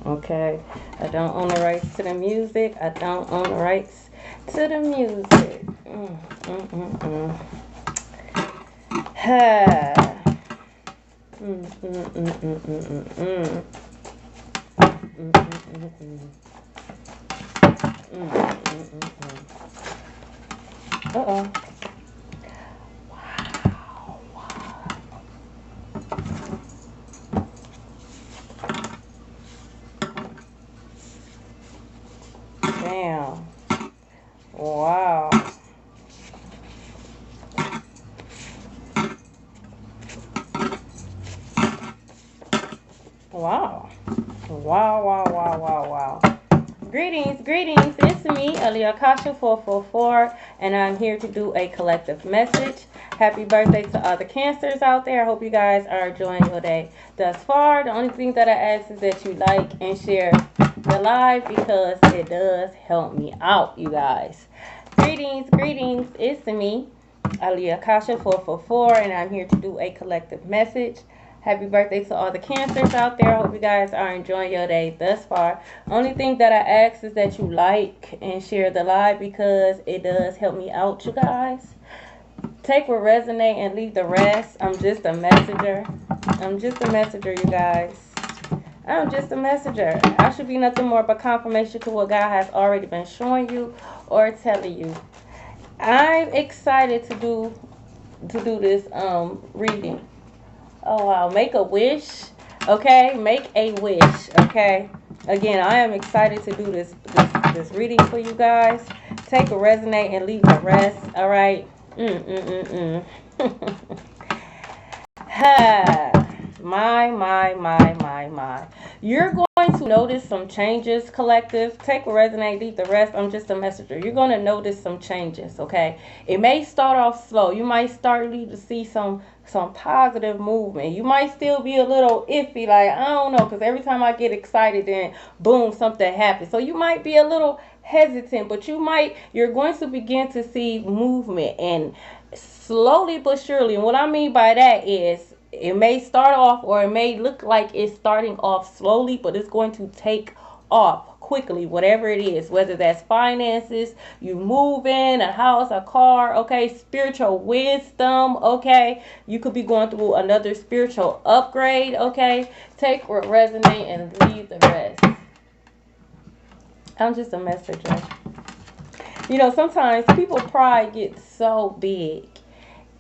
Okay, I don't own the rights to the music. I don't own the rights to the music. Ha. Uh-oh. Damn. Wow. Wow. Wow, wow, wow, wow, wow. Greetings, greetings. It's me, Aliyah Kasha 444, and I'm here to do a collective message. Happy birthday to all the cancers out there. I hope you guys are enjoying your day thus far. The only thing that I ask is that you like and share the live because it does help me out, you guys. Greetings, greetings. It's me, Aliyah Kasha 444, and I'm here to do a collective message. Happy birthday to all the cancers out there. I hope you guys are enjoying your day thus far. Only thing that I ask is that you like and share the live because it does help me out, you guys. Take what resonate and leave the rest. I'm just a messenger. I'm just a messenger, you guys. I'm just a messenger. I should be nothing more but confirmation to what God has already been showing you or telling you. I'm excited to do this reading. Oh wow, make a wish. Okay, make a wish. Okay. Again, I am excited to do this reading for you guys. Take a resonate and leave the rest. All right. Ha. My. You're going to notice some changes, collective. Take a resonate, leave the rest. I'm just a messenger. You're going to notice some changes, okay? It may start off slow. You might start to see some positive movement. You might still be a little iffy, like, I don't know, because every time I get excited, then boom, something happens. So you might be a little hesitant, but you're going to begin to see movement and slowly but surely. And what I mean by that is it may start off or it may look like it's starting off slowly, but it's going to take off quickly, whatever it is, whether that's finances, you move in a house, a car, okay, spiritual wisdom, okay, you could be going through another spiritual upgrade, okay, take what resonate and leave the rest. I'm just a messenger. You know, sometimes people pride gets so big.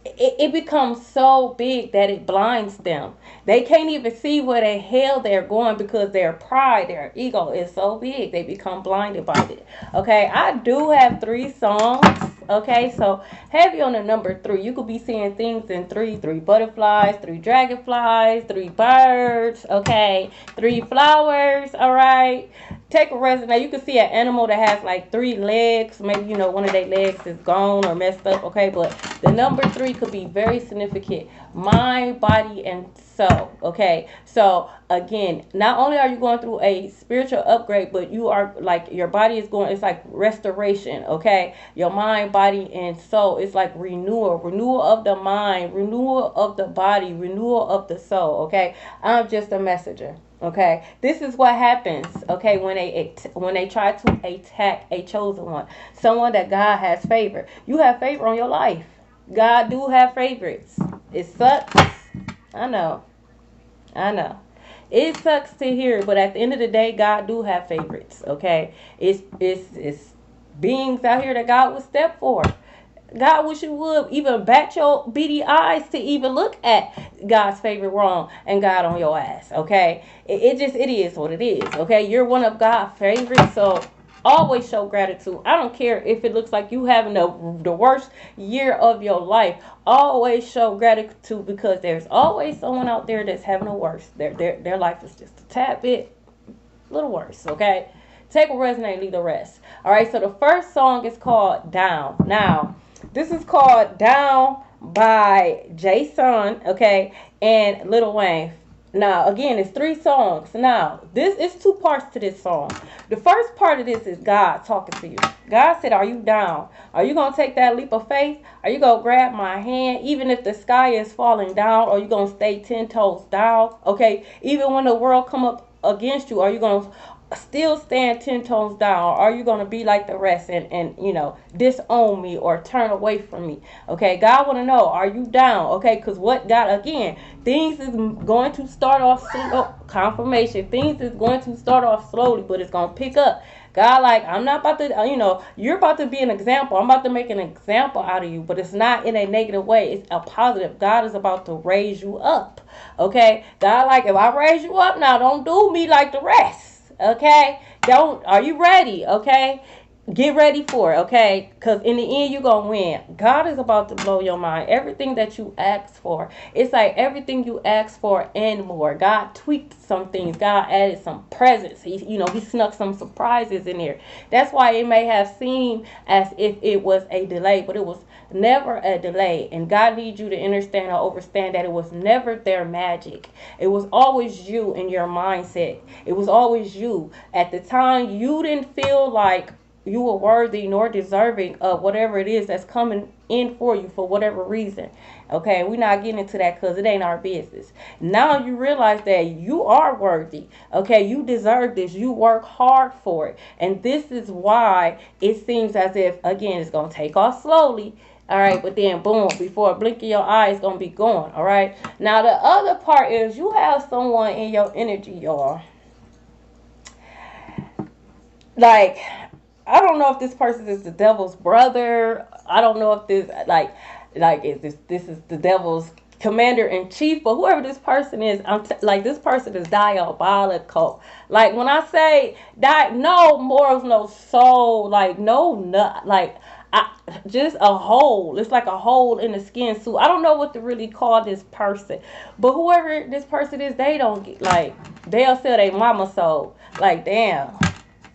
It becomes so big that it blinds them. They can't even see where the hell they're going because their pride, their ego is so big. They become blinded by it. Okay, I do have 3 songs. Okay, so heavy on the number 3. You could be seeing things in 3. 3 butterflies, 3 dragonflies, 3 birds. Okay, 3 flowers. All right. Take a resonate. You can see an animal that has like 3 legs. Maybe, you know, one of their legs is gone or messed up. Okay, but the number 3 could be very significant. Mind, body, and soul. Okay, so again, not only are you going through a spiritual upgrade, but you are like your body is going. It's like restoration. Okay, your mind, body, and soul. It's like renewal of the mind, renewal of the body, renewal of the soul. Okay, I'm just a messenger. Okay, this is what happens. Okay, when they try to attack a chosen one, someone that God has favored. You have favor on your life. God do have favorites. It sucks. I know. I know. It sucks to hear, but at the end of the day, God do have favorites. Okay, it's beings out here that God would step for. God wish you would even bat your beady eyes to even look at God's favorite wrong and God on your ass. Okay, it is what it is. Okay, you're one of God's favorites, so always show gratitude. I don't care if it looks like you having the worst year of your life. Always show gratitude because there's always someone out there that's having a worse. Their life is just a tad bit, a little worse. Okay, take a resonate, leave the rest. All right. So the first song is called Down. Now, this is called Down by Jason. Okay, and Lil Wayne. Now, again, it's 3 songs. Now, this is 2 parts to this song. The first part of this is God talking to you. God said, are you down? Are you going to take that leap of faith? Are you going to grab my hand even if the sky is falling down? Or are you going to stay 10 toes down? Okay, even when the world come up against you? Are you going to still stand 10 toes down? Or are you going to be like the rest and disown me or turn away from me? Okay, God want to know, are you down? Okay, because what God, again, things is going to start off slow. Confirmation, things is going to start off slowly, but it's going to pick up. God, like, I'm not about to, you're about to be an example. I'm about to make an example out of you, but it's not in a negative way. It's a positive. God is about to raise you up. Okay? God, like, if I raise you up now, don't do me like the rest. Okay? Are you ready? Okay? Get ready for it, okay? Because in the end, you're going to win. God is about to blow your mind. Everything that you asked for. It's like everything you asked for and more. God tweaked some things. God added some presents. He snuck some surprises in there. That's why it may have seemed as if it was a delay, but it was never a delay. And God needs you to understand or understand that it was never their magic. It was always you in your mindset. It was always you. At the time, you didn't feel like you were worthy nor deserving of whatever it is that's coming in for you for whatever reason. Okay, we're not getting into that because it ain't our business. Now you realize that you are worthy. Okay, you deserve this. You work hard for it. And this is why it seems as if, again, it's going to take off slowly. All right, but then boom, before a blink of your eye, it's going to be gone. All right, now the other part is you have someone in your energy, y'all. Like, I don't know if this person is the devil's brother. I don't know if this is this is the devil's commander in chief, but whoever this person is, this person is diabolical. Like when I say that, no morals, no soul, like no nut, just a hole. It's like a hole in the skin suit. I don't know what to really call this person, but whoever this person is, they don't get they'll sell their mama soul. Like damn.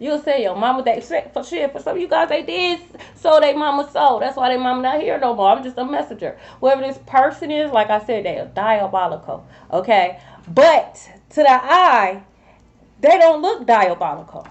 You'll say your mama that shit for some of you guys they did so they mama sold. That's why they mama not here no more. I'm just a messenger. Whoever this person is, like I said, they are diabolical. Okay? But to the eye, they don't look diabolical.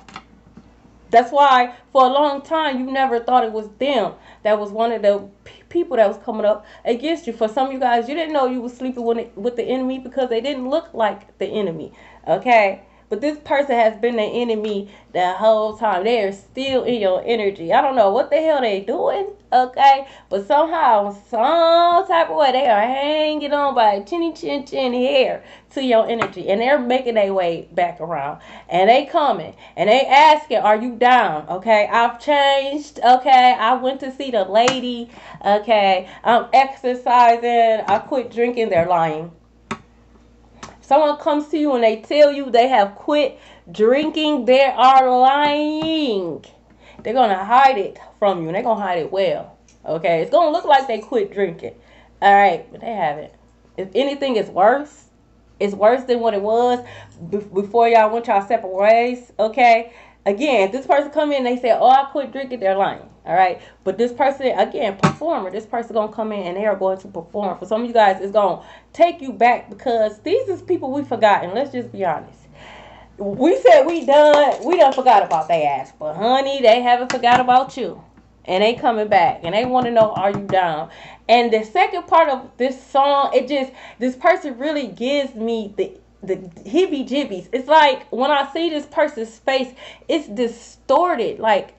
That's why for a long time you never thought it was them that was one of the people that was coming up against you. For some of you guys, you didn't know you was sleeping with the enemy because they didn't look like the enemy. Okay? But this person has been the enemy the whole time. They are still in your energy. I don't know what the hell they doing, okay? But somehow, some type of way, they are hanging on by a chinny chin chin hair to your energy. And they're making their way back around. And they coming. And they asking, are you down? Okay, I've changed. Okay, I went to see the lady. Okay, I'm exercising. I quit drinking. They're lying. Someone comes to you and they tell you they have quit drinking, they are lying. They're going to hide it from you, and they're going to hide it well. Okay? It's going to look like they quit drinking. All right? But they haven't. If anything, it's worse. It's worse than what it was before y'all went y'all separate ways. Okay? Again, if this person come in and they say, oh, I quit drinking, they're lying. All right? But this person, again, performer, this person going to come in and they are going to perform. For some of you guys, it's going to take you back because these is people we forgotten. Let's just be honest. We said we done forgot about their ass. But honey, they haven't forgot about you. And they coming back. And they want to know, are you down? And the second part of this song, this person really gives me the heebie-jibbies. It's like when I see this person's face, it's distorted like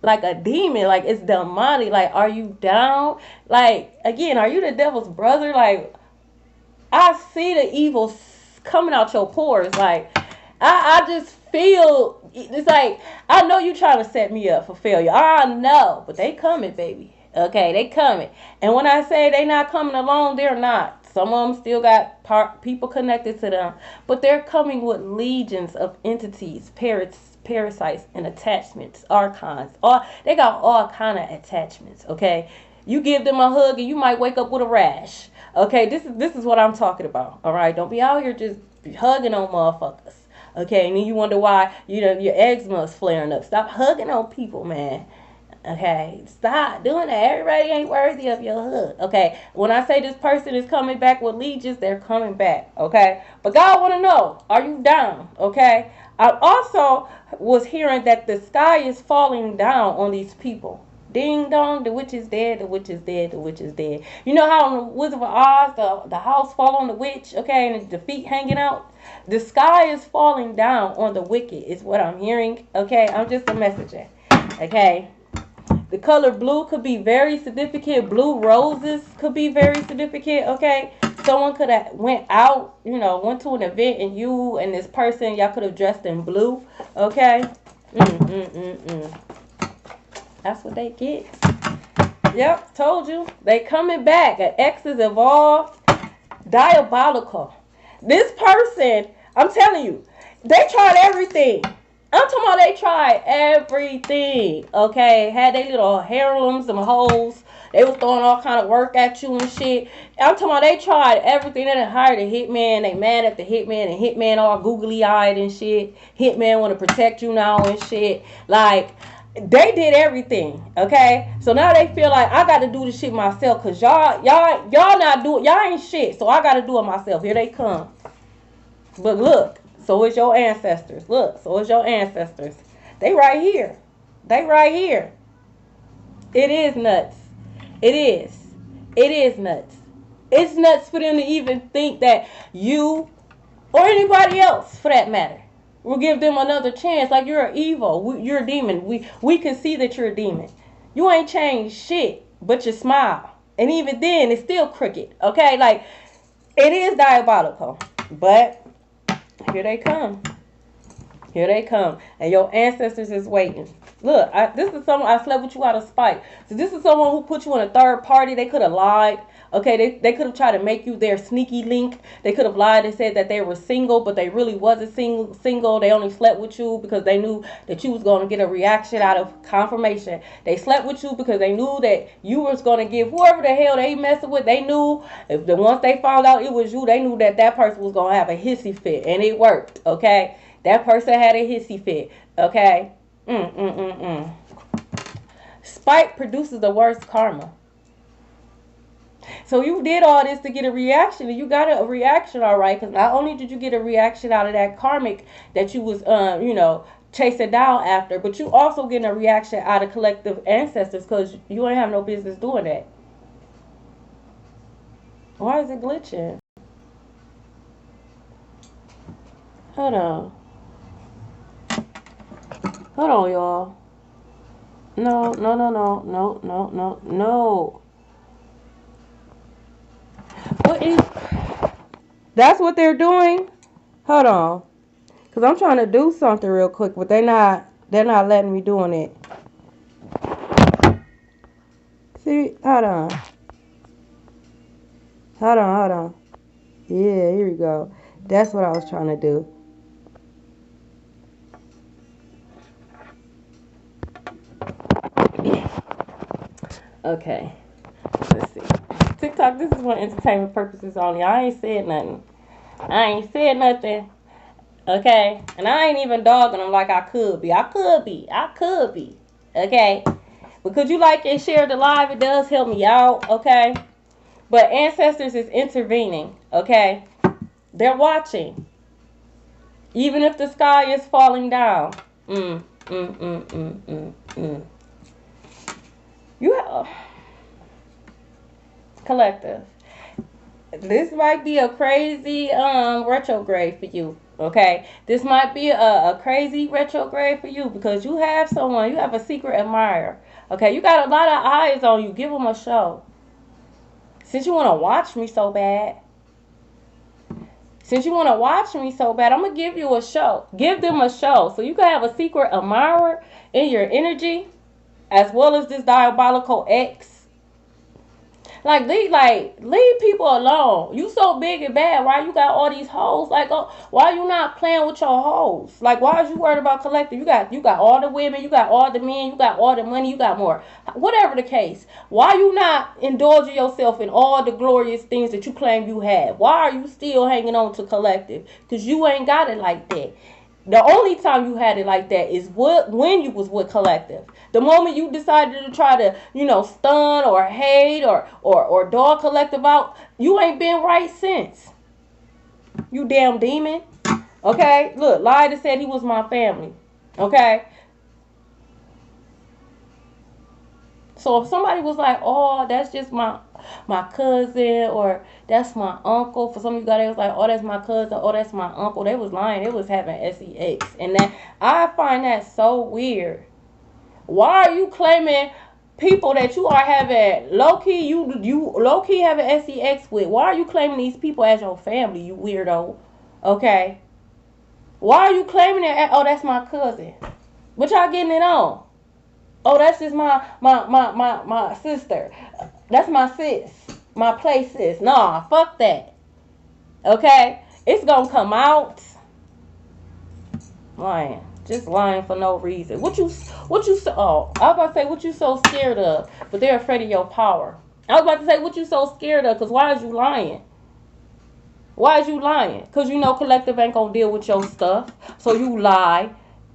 a demon, like it's demonic. Like, are you down? Like, again, are you the devil's brother? Like, I see the evil coming out your pores. Like, I just feel it's like I know you trying to set me up for failure. I know, but they coming, baby. Okay, they coming. And when I say they not coming alone, they're not. Some of them still got people connected to them, but they're coming with legions of entities, parasites, and attachments, archons. They got all kind of attachments. Okay, you give them a hug and you might wake up with a rash. Okay, this is what I'm talking about. All right, don't be out here just hugging on motherfuckers. Okay, and then you wonder why your eczema is flaring up. Stop hugging on people, man. Okay, stop doing that. Everybody ain't worthy of your hug. Okay, when I say this person is coming back with legions, they're coming back. Okay, but God want to know, are you down? Okay, I also was hearing that the sky is falling down on these people. Ding dong, the witch is dead, the witch is dead, the witch is dead. You know how in the Wizard of Oz, the house fall on the witch, okay, and the feet hanging out? The sky is falling down on the wicked, is what I'm hearing, okay? I'm just a messenger, okay? The color blue could be very significant. Blue roses could be very significant, okay? Someone could have went out, went to an event, and you and this person, y'all could have dressed in blue, okay? That's what they get. Yep, told you. They coming back. An X is involved. Diabolical. This person, I'm telling you, they tried everything. I'm talking about they tried everything. Okay, had they little heirlooms, them hoes. They was throwing all kind of work at you and shit. I'm talking about they tried everything. They done hired a hitman. They mad at the hitman, and hitman all googly eyed and shit. Hitman want to protect you now and shit. Like, they did everything, okay? So now they feel like I got to do this shit myself, cause y'all not doing, y'all ain't shit. So I got to do it myself. Here they come. But look, so is your ancestors. Look, so is your ancestors. They right here. They right here. It is nuts. It is. It is nuts. It's nuts for them to even think that you or anybody else, for that matter, we'll give them another chance. Like, you're evil. You're a demon. We can see that you're a demon. You ain't changed shit but your smile. And even then, it's still crooked. Okay? Like, it is diabolical. But here they come. Here they come. And your ancestors is waiting. Look, this is someone, I slept with you out of spite. So this is someone who put you in a third party. They could have lied. Okay, they could have tried to make you their sneaky link. They could have lied and said that they were single, but they really wasn't single. They only slept with you because they knew that you was going to get a reaction out of confirmation. They slept with you because they knew that you was going to give whoever the hell they messing with. They knew once they found out it was you, they knew that person was going to have a hissy fit, and it worked. Okay, that person had a hissy fit. Okay. Spite produces the worst karma. So you did all this to get a reaction, and you got a reaction, all right, because not only did you get a reaction out of that karmic that you was, chasing down after, but you also getting a reaction out of collective ancestors, because you ain't have no business doing that. Why is it glitching? Hold on. Hold on, y'all. No. What is... That's what they're doing? Hold on. Because I'm trying to do something real quick, but they're not letting me doing it. See? Hold on. Yeah, here we go. That's what I was trying to do. Okay. Let's see. TikTok, this is for entertainment purposes only. I ain't said nothing. Okay? And I ain't even dogging them like I could be. Okay? But could you like and share the live? It does help me out. Okay? But ancestors is intervening. Okay? They're watching. Even if the sky is falling down. You have... Collective. This might be a crazy retrograde for you. Okay, this might be a crazy retrograde for you because you have someone, you have a secret admirer. Okay, you got a lot of eyes on you. Give them a show. Since you want to watch me so bad, I'm gonna give you a show. Give them a show so you can have a secret admirer in your energy, as well as this diabolical ex. Like, leave people alone. You so big and bad. Why you got all these hoes? Like, why you not playing with your hoes? Like, why is you worried about collecting? You got all the women, you got all the men, you got all the money, you got more. Whatever the case, why you not indulging yourself in all the glorious things that you claim you have? Why are you still hanging on to collective? Because you ain't got it like that. The only time you had it like that is when you was with collective. The moment you decided to try to, stun or hate or dog collective out, you ain't been right since. You damn demon. Okay? Look, lied and said he was my family. Okay? So if somebody was like, "Oh, that's just my cousin," or "That's my uncle," for some of you guys, they was like, "Oh, that's my cousin," "Oh, that's my uncle," they was lying. They was having sex, and that I find that so weird. Why are you claiming people that you are having low key, you low key having sex with? Why are you claiming these people as your family, you weirdo? Okay. Why are you claiming it? Oh, that's my cousin. What y'all getting it on? Oh, that's just my sister. That's my sis. My play sis. Nah, fuck that. Okay? It's gonna come out. Lying. Just lying for no reason. Oh, I was about to say what you so scared of, but they're afraid of your power. I was about to say what you so scared of, because why is you lying? Why is you lying? Because you know Collective ain't gonna deal with your stuff. So you lie.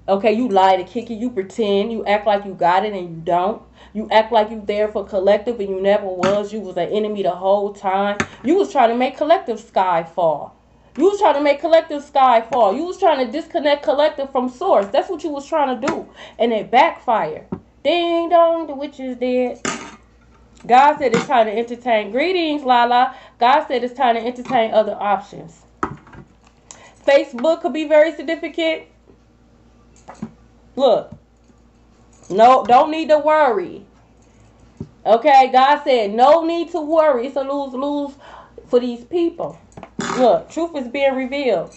Okay, you lie to kick it. You pretend. You act like you got it and you don't. You act like you there for Collective and you never was. You was an enemy the whole time. You was trying to make Collective sky fall. You was trying to make Collective sky fall. You was trying to disconnect Collective from source. That's what you was trying to do. And it backfired. Ding dong, the witch is dead. God said it's time to entertain. Greetings, Lala. God said it's time to entertain other options. Facebook could be very significant. Look. No, don't need to worry. Okay, God said no need to worry. It's a lose-lose for these people. Look, truth is being revealed.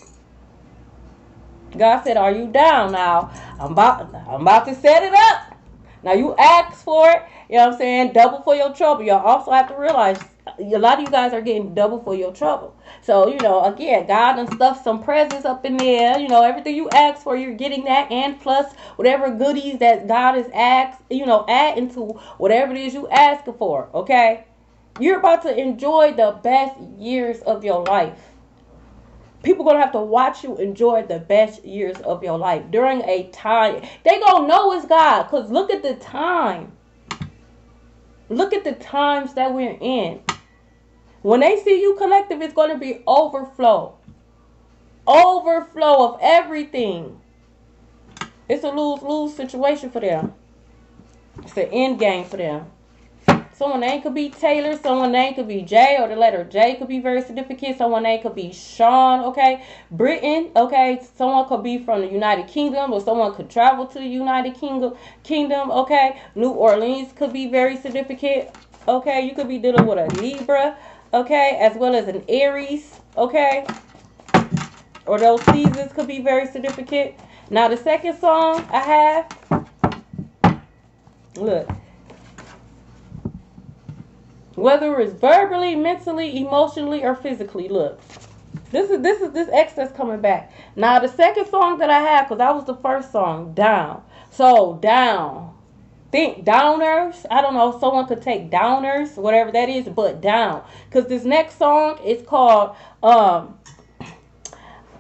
God said, "Are you down now? I'm about to set it up. Now you ask for it. You know what I'm saying? Double for your trouble. Y'all also have to realize a lot of you guys are getting double for your trouble. So, again, God done stuffed some presents up in there. Everything you ask for, you're getting that, and plus whatever goodies that God has asked, add into whatever it is you ask for. Okay? You're about to enjoy the best years of your life. People gonna have to watch you enjoy the best years of your life during a time. They gonna know it's God, because look at the time. Look at the times that we're in. When they see you Collective, it's going to be overflow. Overflow of everything. It's a lose-lose situation for them. It's an end game for them. Someone name could be Taylor. Someone name could be J, or the letter J could be very significant. Someone name could be Sean, okay? Britain, okay? Someone could be from the United Kingdom, or someone could travel to the United Kingdom, okay? New Orleans could be very significant, okay? You could be dealing with a Libra, okay? As well as an Aries, okay? Or those seasons could be very significant. Now, the second song I have, look. Whether it's verbally, mentally, emotionally, or physically. Look, this X that's coming back. Now the second song that I have, because that was the first song, down. So down. Think downers. I don't know. Someone could take downers, whatever that is, but down. Because this next song is called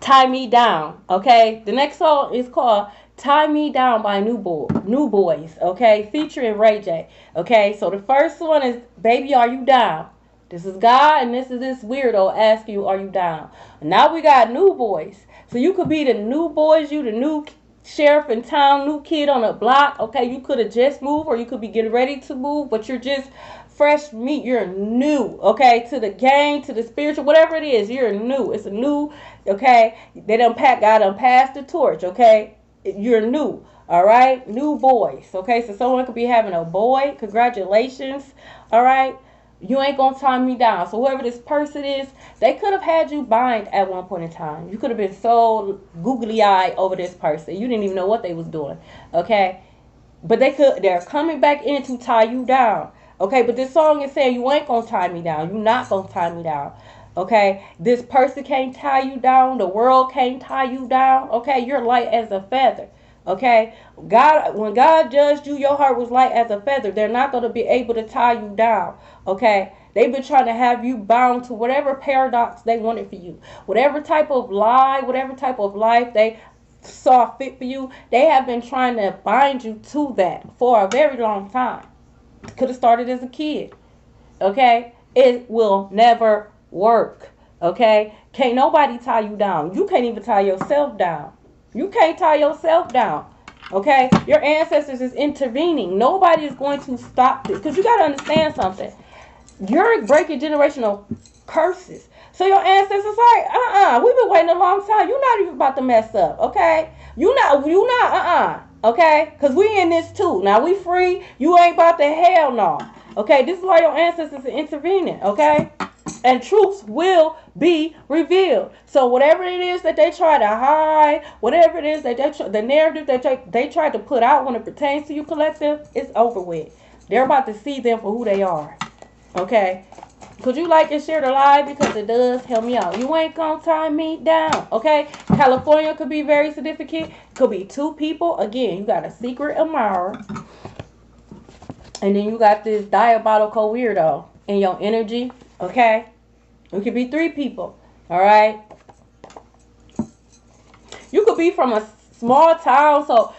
Tie Me Down. Okay, the next song is called Tie Me Down by New Boys, okay, featuring Ray J. Okay, so the first one is Baby Are You Down? This is God, and this is this weirdo asking you, are you down? Now we got New Boys. So you could be the new boys, you the new sheriff in town, new kid on the block. Okay, you could have just moved, or you could be getting ready to move, but you're just fresh meat. You're new, okay, to the game, to the spiritual, whatever it is, you're new. It's a new, okay, God done passed the torch, okay? You're new, all right? New boys, okay? So someone could be having a boy. Congratulations, all right? You ain't gonna tie me down. So whoever this person is, they could have had you bind at one point in time. You could have been so googly-eyed over this person. You didn't even know what they was doing, okay? But they're coming back in to tie you down, okay? But this song is saying you ain't gonna tie me down. You're not gonna tie me down. Okay, this person can't tie you down. The world can't tie you down. Okay, you're light as a feather. Okay, when God judged you, your heart was light as a feather. They're not going to be able to tie you down. Okay, they've been trying to have you bound to whatever paradox they wanted for you, whatever type of lie, whatever type of life they saw fit for you. They have been trying to bind you to that for a very long time. Could have started as a kid. Okay, it will never work. Okay, can't nobody tie you down. You can't even tie yourself down. You can't tie yourself down. Okay? Your ancestors is intervening. Nobody is going to stop this. Because you got to understand something. You're breaking generational curses. So your ancestors like, we've been waiting a long time. You're not even about to mess up, okay? Okay? Because we in this too. Now we free. You ain't about to hell no. Okay? This is why your ancestors are intervening, okay? And truths will be revealed. So whatever it is that they try to hide, whatever it is that the narrative that they try to put out when it pertains to you, collective, it's over with. They're about to see them for who they are. Okay? Could you like and share the live? Because it does help me out. You ain't gonna tie me down. Okay? California could be very significant. Could be two people. Again, you got a secret admirer. And then you got this diabolical weirdo in your energy. Okay? It could be three people. Alright? You could be from a small town. So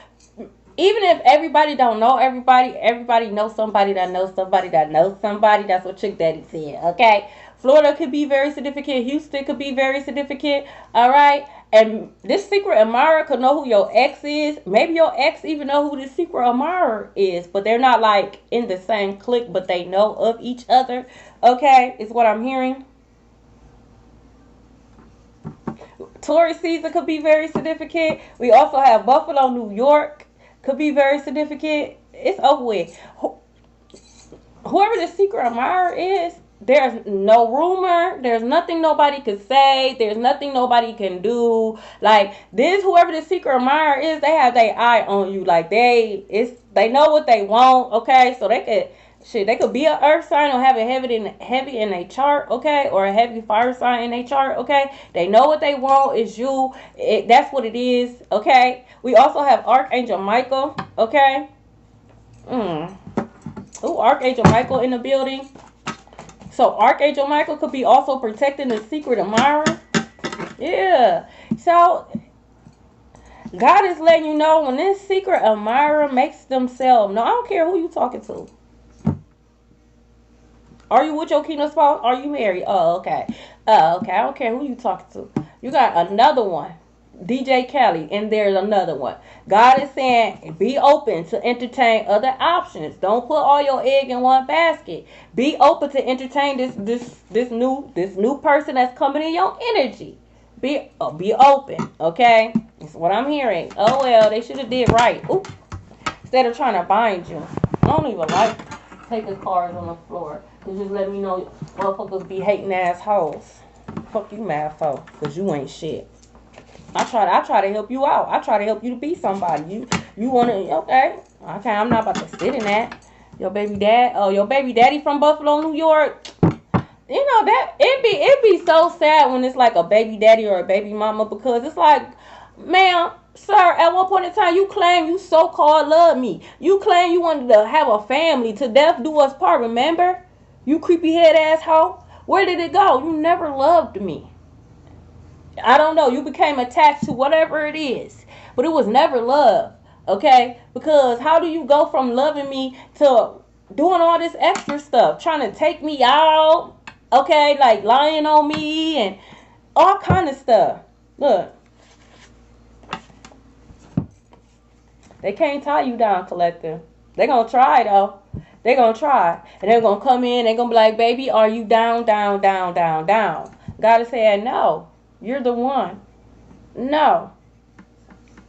even if everybody don't know everybody knows somebody that knows somebody that knows somebody. That's what Trick Daddy said. Okay? Florida could be very significant. Houston could be very significant. Alright? And this secret admirer could know who your ex is. Maybe your ex even know who this secret admirer is. But they're not like in the same clique, but they know of each other. Okay? Is what I'm hearing. Taurus season could be very significant. We also have Buffalo, New York. Could be very significant. It's over with. Whoever the secret admirer is, there's no rumor. There's nothing nobody could say. There's nothing nobody can do. Like this, whoever the secret admirer is, they have their eye on you. Like they know what they want. Okay, so they could be an earth sign or have a heavy in a chart, okay, or a heavy fire sign in a chart, okay. They know what they want. It's you. That's what it is, okay. We also have Archangel Michael, okay. Ooh, Archangel Michael in the building. So Archangel Michael could be also protecting the secret admirer. Yeah. So God is letting you know when this secret admirer makes themselves. No, I don't care who you talking to. Are you with your kingdom spouse? Are you married? Oh, okay. Okay. I don't care who you talking to. You got another one. DJ Kelly, and there's another one. God is saying, be open to entertain other options. Don't put all your egg in one basket. Be open to entertain this new person that's coming in your energy. Be open, okay? That's what I'm hearing. Oh well, they should have did right. Ooh. Instead of trying to bind you. I don't even like taking cards on the floor. Just let me know motherfuckers be hating assholes. Fuck you mad for, cause you ain't shit. I try to help you out. I try to help you to be somebody. You wanna okay. I'm not about to sit in that. Your baby daddy from Buffalo, New York. You know that it be so sad when it's like a baby daddy or a baby mama, because it's like, ma'am, sir, at one point in time, you claim you so-called love me. You claim you wanted to have a family. To death do us part, remember? You creepy head asshole. Where did it go? You never loved me. I don't know. You became attached to whatever it is. But it was never love. Okay? Because how do you go from loving me to doing all this extra stuff? Trying to take me out. Okay? Like lying on me and all kind of stuff. Look. They can't tie you down, collective. They're going to try, though. They're going to try. And they're going to come in. They're going to be like, baby, are you down, down, down, down, down? God is saying, no. You're the one. No.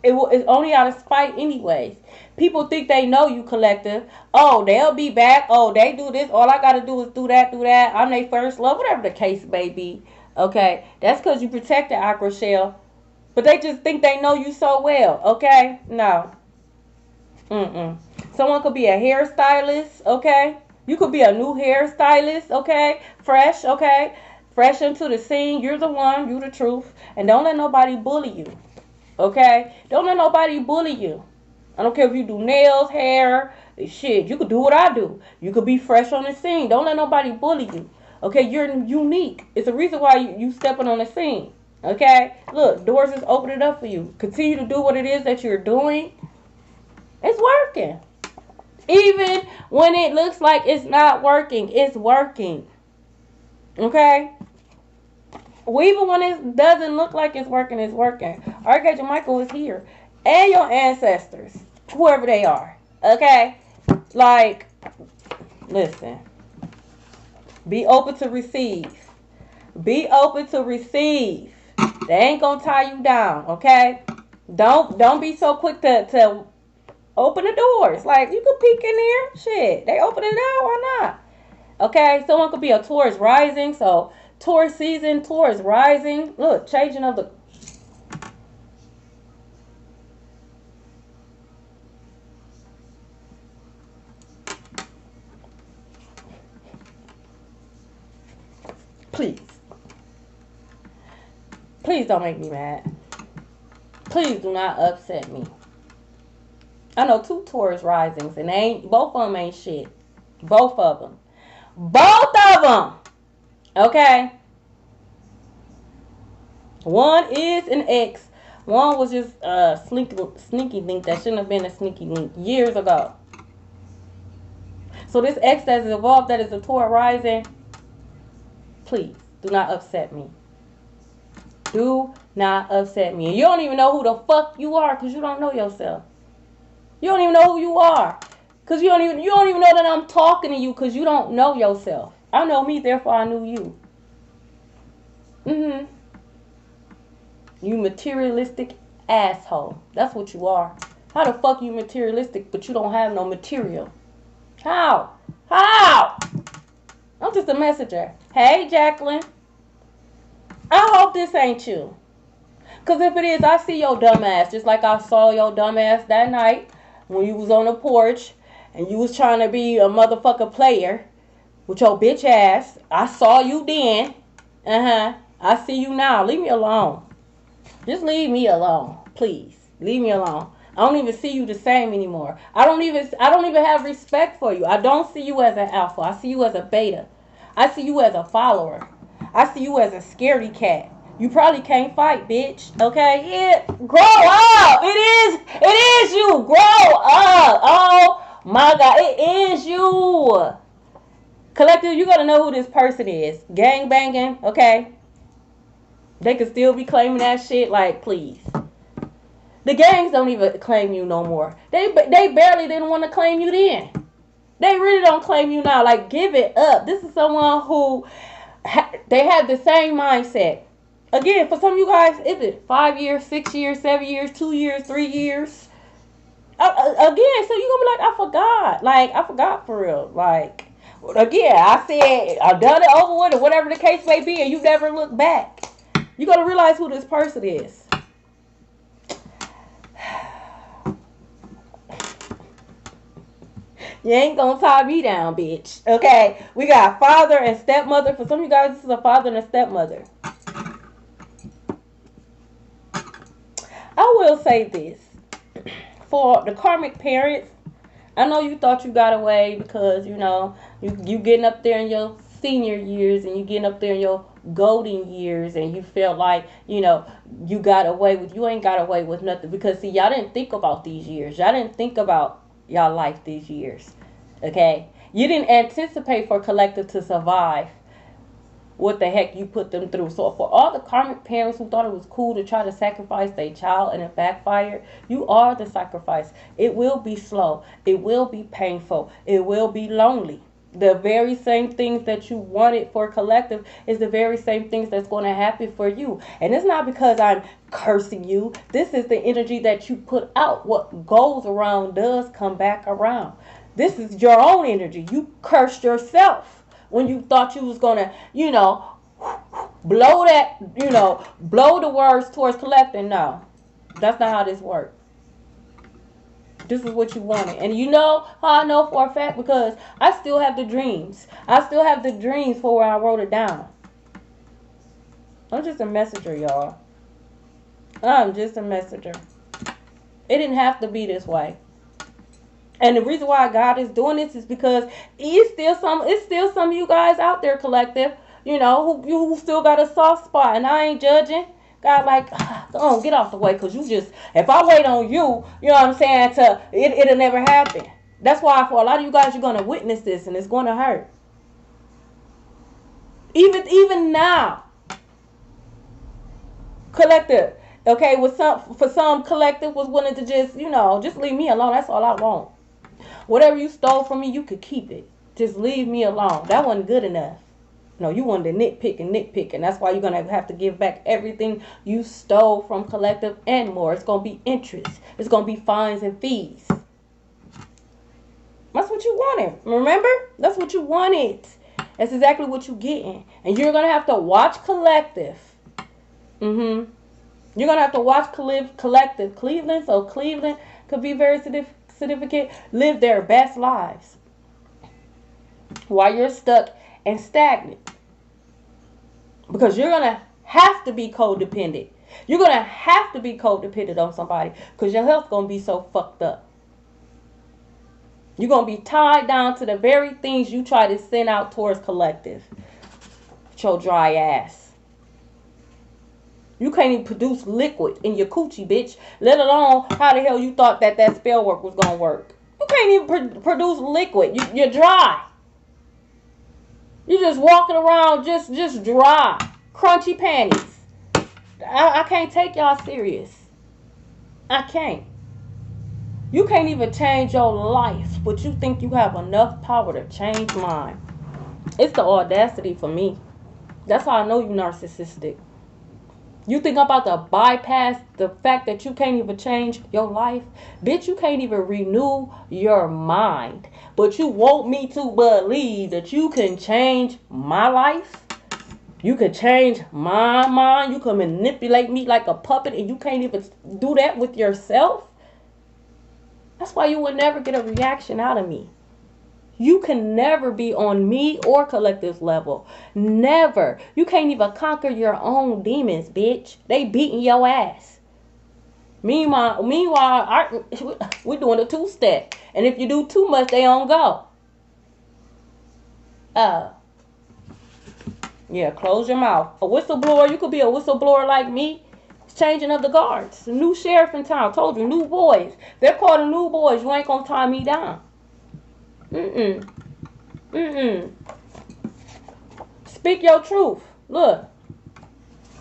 It's only out of spite anyways. People think they know you, collective. Oh, they'll be back. Oh, they do this. All I got to do is do that. I'm their first love. Whatever the case may be. Okay? That's because you protected Aqua Shell. But they just think they know you so well. Okay? No. Someone could be a hairstylist, okay? You could be a new hairstylist, okay? Fresh, okay? Fresh into the scene. You're the one. You're the truth. And don't let nobody bully you, okay? Don't let nobody bully you. I don't care if you do nails, hair, shit. You could do what I do. You could be fresh on the scene. Don't let nobody bully you, okay? You're unique. It's the reason why you stepping on the scene, okay? Look, doors is opening up for you. Continue to do what it is that you're doing. It's working. Even when it looks like it's not working, it's working. Okay? Even when it doesn't look like it's working, it's working. Archangel Michael is here. And your ancestors. whoever they are. Okay? Like, listen. Be open to receive. Be open to receive. They ain't gonna tie you down, okay? Don't be so quick to open the doors. Like, you could peek in there. Shit. They open it now, why not? Okay, someone could be a Taurus rising, so Taurus season, Taurus rising. Look, changing of the... Please. Please don't make me mad. Please do not upset me. I know 2 Taurus risings, and both of them ain't shit. Both of them. Both of them. Okay? One is an ex. One was just a sneaky link that shouldn't have been a sneaky link years ago. So this ex that is involved, that is a Taurus rising, please do not upset me. Do not upset me. And you don't even know who the fuck you are because you don't know yourself. You don't even know who you are. Because you don't even know that I'm talking to you because you don't know yourself. I know me, therefore I knew you. You materialistic asshole. That's what you are. How the fuck you materialistic but you don't have no material? How? I'm just a messenger. Hey, Jacqueline. I hope this ain't you. Because if it is, I see your dumb ass. Just like I saw your dumb ass that night when you was on the porch and you was trying to be a motherfucker player with your bitch ass. I saw you then. I see you now. Leave me alone. Just leave me alone. Please. Leave me alone. I don't even see you the same anymore. I don't even have respect for you. I don't see you as an alpha. I see you as a beta. I see you as a follower. I see you as a scaredy cat. You probably can't fight, bitch. Okay? Yeah. Grow up. It is you. Grow up. Oh my God. It is you. Collective, you gotta know who this person is. Gang banging, okay? They could still be claiming that shit. Like, please. The gangs don't even claim you no more. They barely didn't want to claim you then. They really don't claim you now. Like, give it up. This is someone who they have the same mindset. Again, for some of you guys, is it 5 years, 6 years, 7 years, 2 years, 3 years? Again, so you gonna be like, I forgot. Like, I forgot for real. Like, again, I said I've done it over with, or whatever the case may be, and you never look back. You gotta realize who this person is. You ain't gonna tie me down, bitch. Okay, we got father and stepmother. For some of you guys, this is a father and a stepmother. I will say this. For the karmic parents, I know you thought you got away because, you know, you getting up there in your senior years and you getting up there in your golden years and you felt like, you know, you ain't got away with nothing. Because, see, y'all didn't think about these years. Y'all didn't think about y'all life these years. Okay? You didn't anticipate for collective to survive what the heck you put them through. So for all the karmic parents who thought it was cool to try to sacrifice their child and it backfired, you are the sacrifice. It will be slow. It will be painful. It will be lonely. The very same things that you wanted for collective is the very same things that's going to happen for you. And it's not because I'm cursing you. This is the energy that you put out. What goes around does come back around. This is your own energy. You cursed yourself when you thought you was going to, you know, blow the words towards collecting. No, that's not how this works. This is what you wanted. And you know how I know for a fact? Because I still have the dreams. I still have the dreams for where I wrote it down. I'm just a messenger, y'all. I'm just a messenger. It didn't have to be this way. And the reason why God is doing this is because it's still some of you guys out there, collective, you know, who still got a soft spot. And I ain't judging. God, like, come on, get off the way. Because if I wait on you, you know what I'm saying, it'll never happen. That's why for a lot of you guys, you're going to witness this and it's going to hurt. Even now, collective, Okay, for some collective was willing to just, just leave me alone. That's all I want. Whatever you stole from me, you could keep it. Just leave me alone. That wasn't good enough. No, you wanted to nitpick, and that's why you're gonna have to give back everything you stole from collective and more. It's gonna be interest. It's gonna be fines and fees. That's what you wanted. Remember? That's what you wanted. That's exactly what you're getting. And you're gonna have to watch collective. You're gonna have to watch collective. Cleveland could be very significant. Live their best lives while you're stuck and stagnant. Because you're going to have to be codependent. You're going to have to be codependent on somebody because your health's going to be so fucked up. You're going to be tied down to the very things you try to send out towards collective. With your dry ass. You can't even produce liquid in your coochie, bitch. Let alone how the hell you thought that spell work was going to work. You can't even produce liquid. You're dry. You just walking around just dry. Crunchy panties. I can't take y'all serious. I can't. You can't even change your life, but you think you have enough power to change mine. It's the audacity for me. That's how I know you narcissistic. You think I'm about to bypass the fact that you can't even change your life? Bitch, you can't even renew your mind. But you want me to believe that you can change my life? You can change my mind? You can manipulate me like a puppet and you can't even do that with yourself? That's why you will never get a reaction out of me. You can never be on me or collective level. Never. You can't even conquer your own demons, bitch. They beating your ass. Meanwhile, we're doing a two-step. And if you do too much, they don't go. Yeah, close your mouth. A whistleblower, you could be a whistleblower like me. It's changing of the guards. A new sheriff in town. Told you, new boys. They're called the new boys. You ain't gonna tie me down. Speak your truth. Look.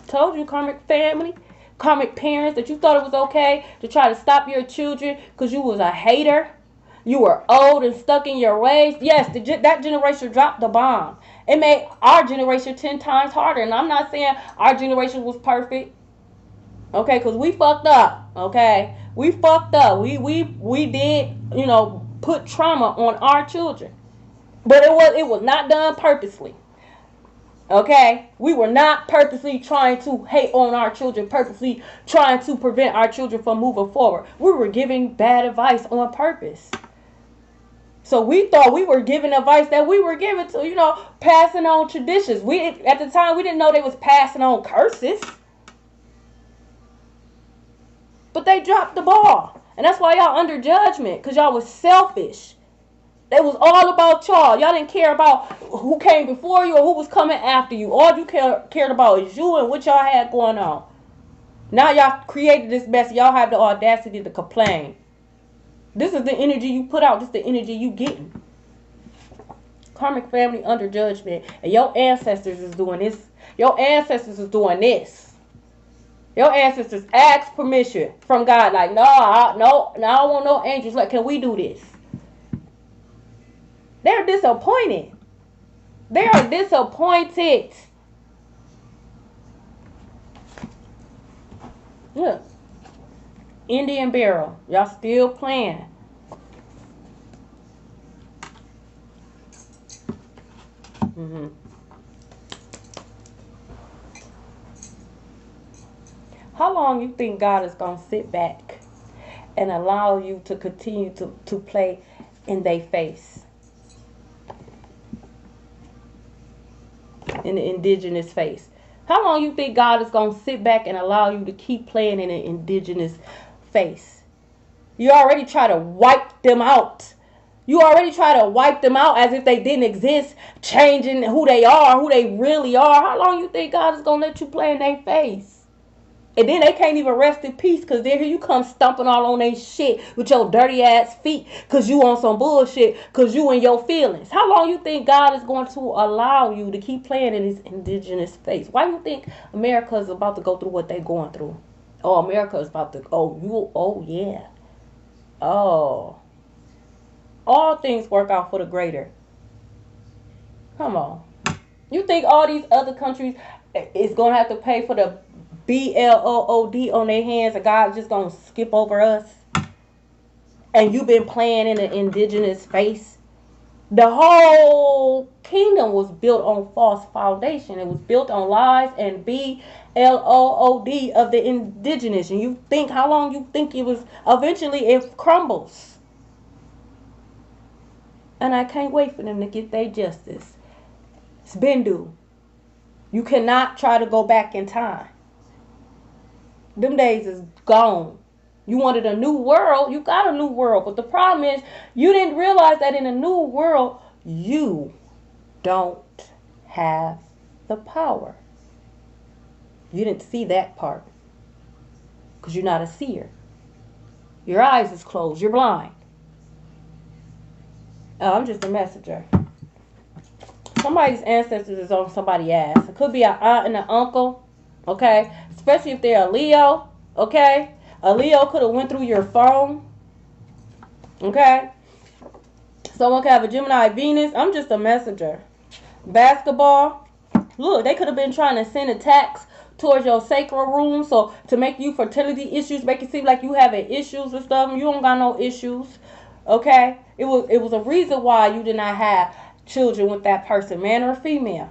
Told you, karmic family, karmic parents, that you thought it was okay to try to stop your children because you was a hater. You were old and stuck in your ways. Yes, that generation dropped the bomb. It made our generation 10 times harder. And I'm not saying our generation was perfect. Okay, because we fucked up. Okay, we fucked up. We did, put trauma on our children. But it was not done purposely. Okay? We were not purposely trying to hate on our children, purposely trying to prevent our children from moving forward. We were giving bad advice on purpose. So we thought we were giving advice that we were giving to, passing on traditions. At the time, we didn't know they was passing on curses. But they dropped the ball. And that's why y'all under judgment, because y'all was selfish. It was all about y'all. Y'all didn't care about who came before you or who was coming after you. All you cared about is you and what y'all had going on. Now y'all created this mess. Y'all have the audacity to complain. This is the energy you put out. This is the energy you getting. Karmic family under judgment. And your ancestors is doing this. Your ancestors is doing this. Your ancestors asked permission from God. Like, no, I don't want no angels. Like, can we do this? They're disappointed. They are disappointed. Look. Indian Barrel. Y'all still playing. How long you think God is going to sit back and allow you to continue to play in their face? In the indigenous face. How long you think God is going to sit back and allow you to keep playing in an indigenous face? You already try to wipe them out. You already try to wipe them out as if they didn't exist, changing who they are, who they really are. How long you think God is going to let you play in their face? And then they can't even rest in peace because here you come stomping all on their shit with your dirty ass feet because you on some bullshit because you in your feelings. How long you think God is going to allow you to keep playing in his indigenous face? Why do you think America is about to go through what they're going through? Oh, America is about to. Oh, you. Oh, yeah. Oh, all things work out for the greater. Come on. You think all these other countries is gonna have to pay for the BLOOD on their hands, and God's just gonna skip over us? And you've been playing in the indigenous face. The whole kingdom was built on false foundation. It was built on lies and BLOOD of the indigenous. And you think how long you think it was? Eventually, it crumbles. And I can't wait for them to get their justice. It's been due. You cannot try to go back in time. Them days is gone. You wanted a new world, you got a new world. But the problem is, you didn't realize that in a new world, you don't have the power. You didn't see that part because you're not a seer. Your eyes is closed. You're blind. Oh, I'm just a messenger. Somebody's ancestors is on somebody's ass. It could be an aunt and an uncle, okay? Especially if they're a Leo, okay? A Leo could have went through your phone, okay? Someone could have a Gemini Venus. I'm just a messenger. Basketball. Look, they could have been trying to send attacks towards your sacral room, so to make you fertility issues, make it seem like you having issues and stuff. You don't got no issues, okay? It was a reason why you did not have children with that person, man or female.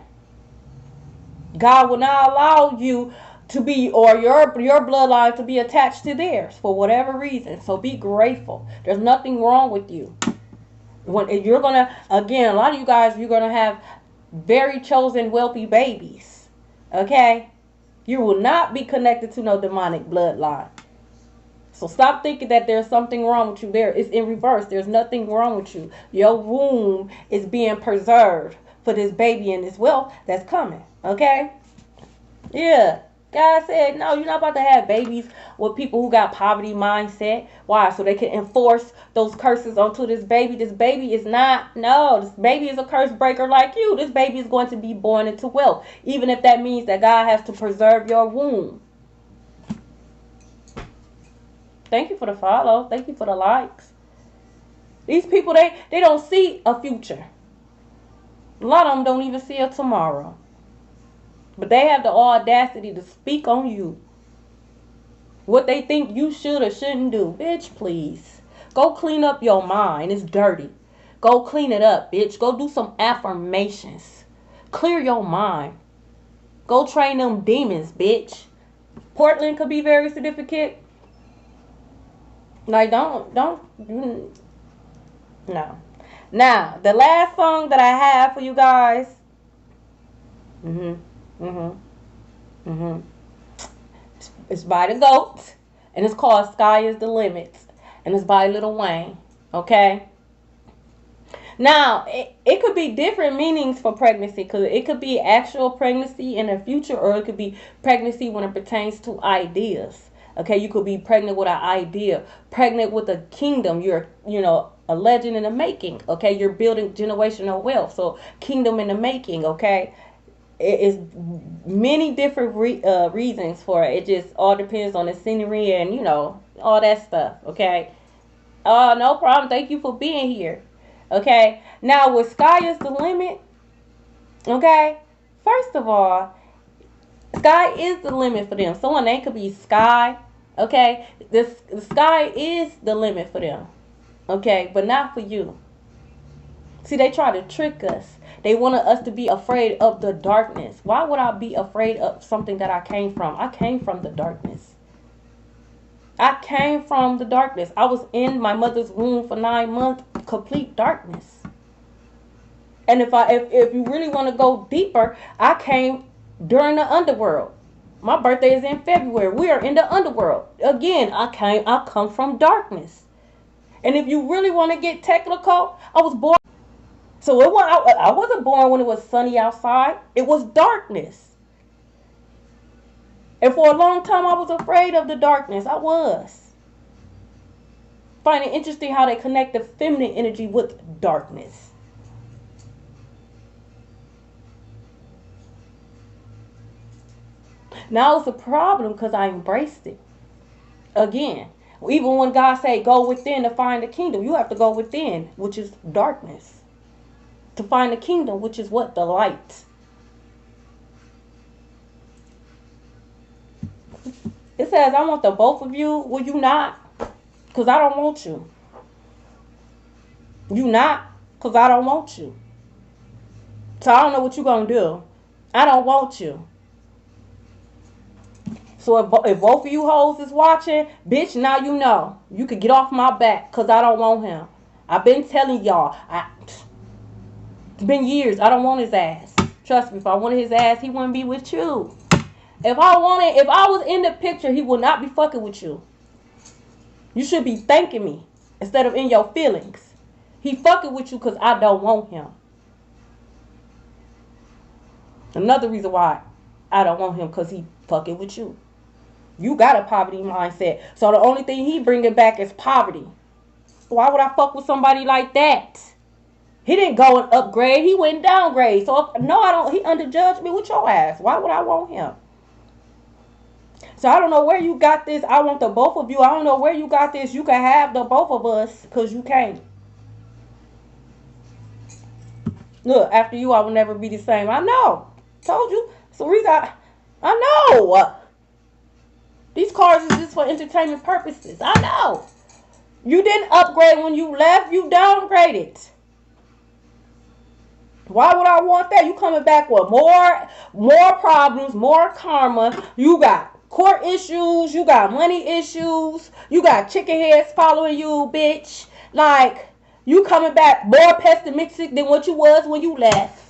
God will not allow you to be, or your bloodline to be attached to theirs for whatever reason. So be grateful. There's nothing wrong with you. When you're gonna, again, a lot of you guys, you're gonna have very chosen wealthy babies. Okay? You will not be connected to no demonic bloodline. So stop thinking that there's something wrong with you. There, it's in reverse. There's nothing wrong with you. Your womb is being preserved for this baby and this wealth that's coming. Okay? Yeah. God said, no, you're not about to have babies with people who got poverty mindset. Why? So they can enforce those curses onto this baby. This baby is not, no, this baby is a curse breaker like you. This baby is going to be born into wealth. Even if that means that God has to preserve your womb. Thank you for the follow. Thank you for the likes. These people, they don't see a future. A lot of them don't even see a tomorrow. But they have the audacity to speak on you. What they think you should or shouldn't do. Bitch, please. Go clean up your mind. It's dirty. Go clean it up, bitch. Go do some affirmations. Clear your mind. Go train them demons, bitch. Portland could be very significant. Like, don't, no. Now, the last song that I have for you guys. It's by the GOAT. And it's called Sky is the Limit. And it's by Lil Wayne. Okay? Now, it could be different meanings for pregnancy. Because it could be actual pregnancy in the future. Or it could be pregnancy when it pertains to ideas. Okay, you could be pregnant with an idea, pregnant with a kingdom. You're, a legend in the making. Okay, you're building generational wealth. So, kingdom in the making. Okay, it is many different reasons for it. It just all depends on the scenery and all that stuff. Okay, no problem. Thank you for being here. Okay, now with Sky is the Limit. Okay, first of all, sky is the limit for them. Someone name could be Sky. Okay, the sky is the limit for them. Okay, but not for you. See, they try to trick us. They wanted us to be afraid of the darkness. Why would I be afraid of something that I came from? I came from the darkness. I came from the darkness. I was in my mother's womb for 9 months, complete darkness. And if you really want to go deeper, I came during the underworld. My birthday is in February. We are in the underworld. Again, I come from darkness. And if you really want to get technical, I was born. So I wasn't born when it was sunny outside. It was darkness. And for a long time, I was afraid of the darkness. I was. Find it interesting how they connect the feminine energy with darkness. Now it's a problem because I embraced it. Again, even when God say go within to find the kingdom, you have to go within, which is darkness, to find the kingdom, which is what? The light. It says, I want the both of you. Will you not? Because I don't want you. You not? Because I don't want you. So I don't know what you're going to do. I don't want you. So if both of you hoes is watching, bitch, now you know. You could get off my back because I don't want him. I've been telling y'all. It's been years. I don't want his ass. Trust me, if I wanted his ass, he wouldn't be with you. If I was in the picture, he would not be fucking with you. You should be thanking me instead of in your feelings. He fucking with you because I don't want him. Another reason why I don't want him, because he fucking with you. You got a poverty mindset. So the only thing he bringing back is poverty. Why would I fuck with somebody like that? He didn't go and upgrade. He went and downgrade. So no, I don't. He underjudged me with your ass. Why would I want him? So I don't know where you got this. I want the both of you. I don't know where you got this. You can have the both of us because you can't. Look, after you, I will never be the same. I know. Told you. So I know. These cars is just for entertainment purposes. I know. You didn't upgrade when you left. You downgraded. Why would I want that? You coming back with more problems, more karma. You got court issues. You got money issues. You got chicken heads following you, bitch. Like, you coming back more pessimistic than what you was when you left.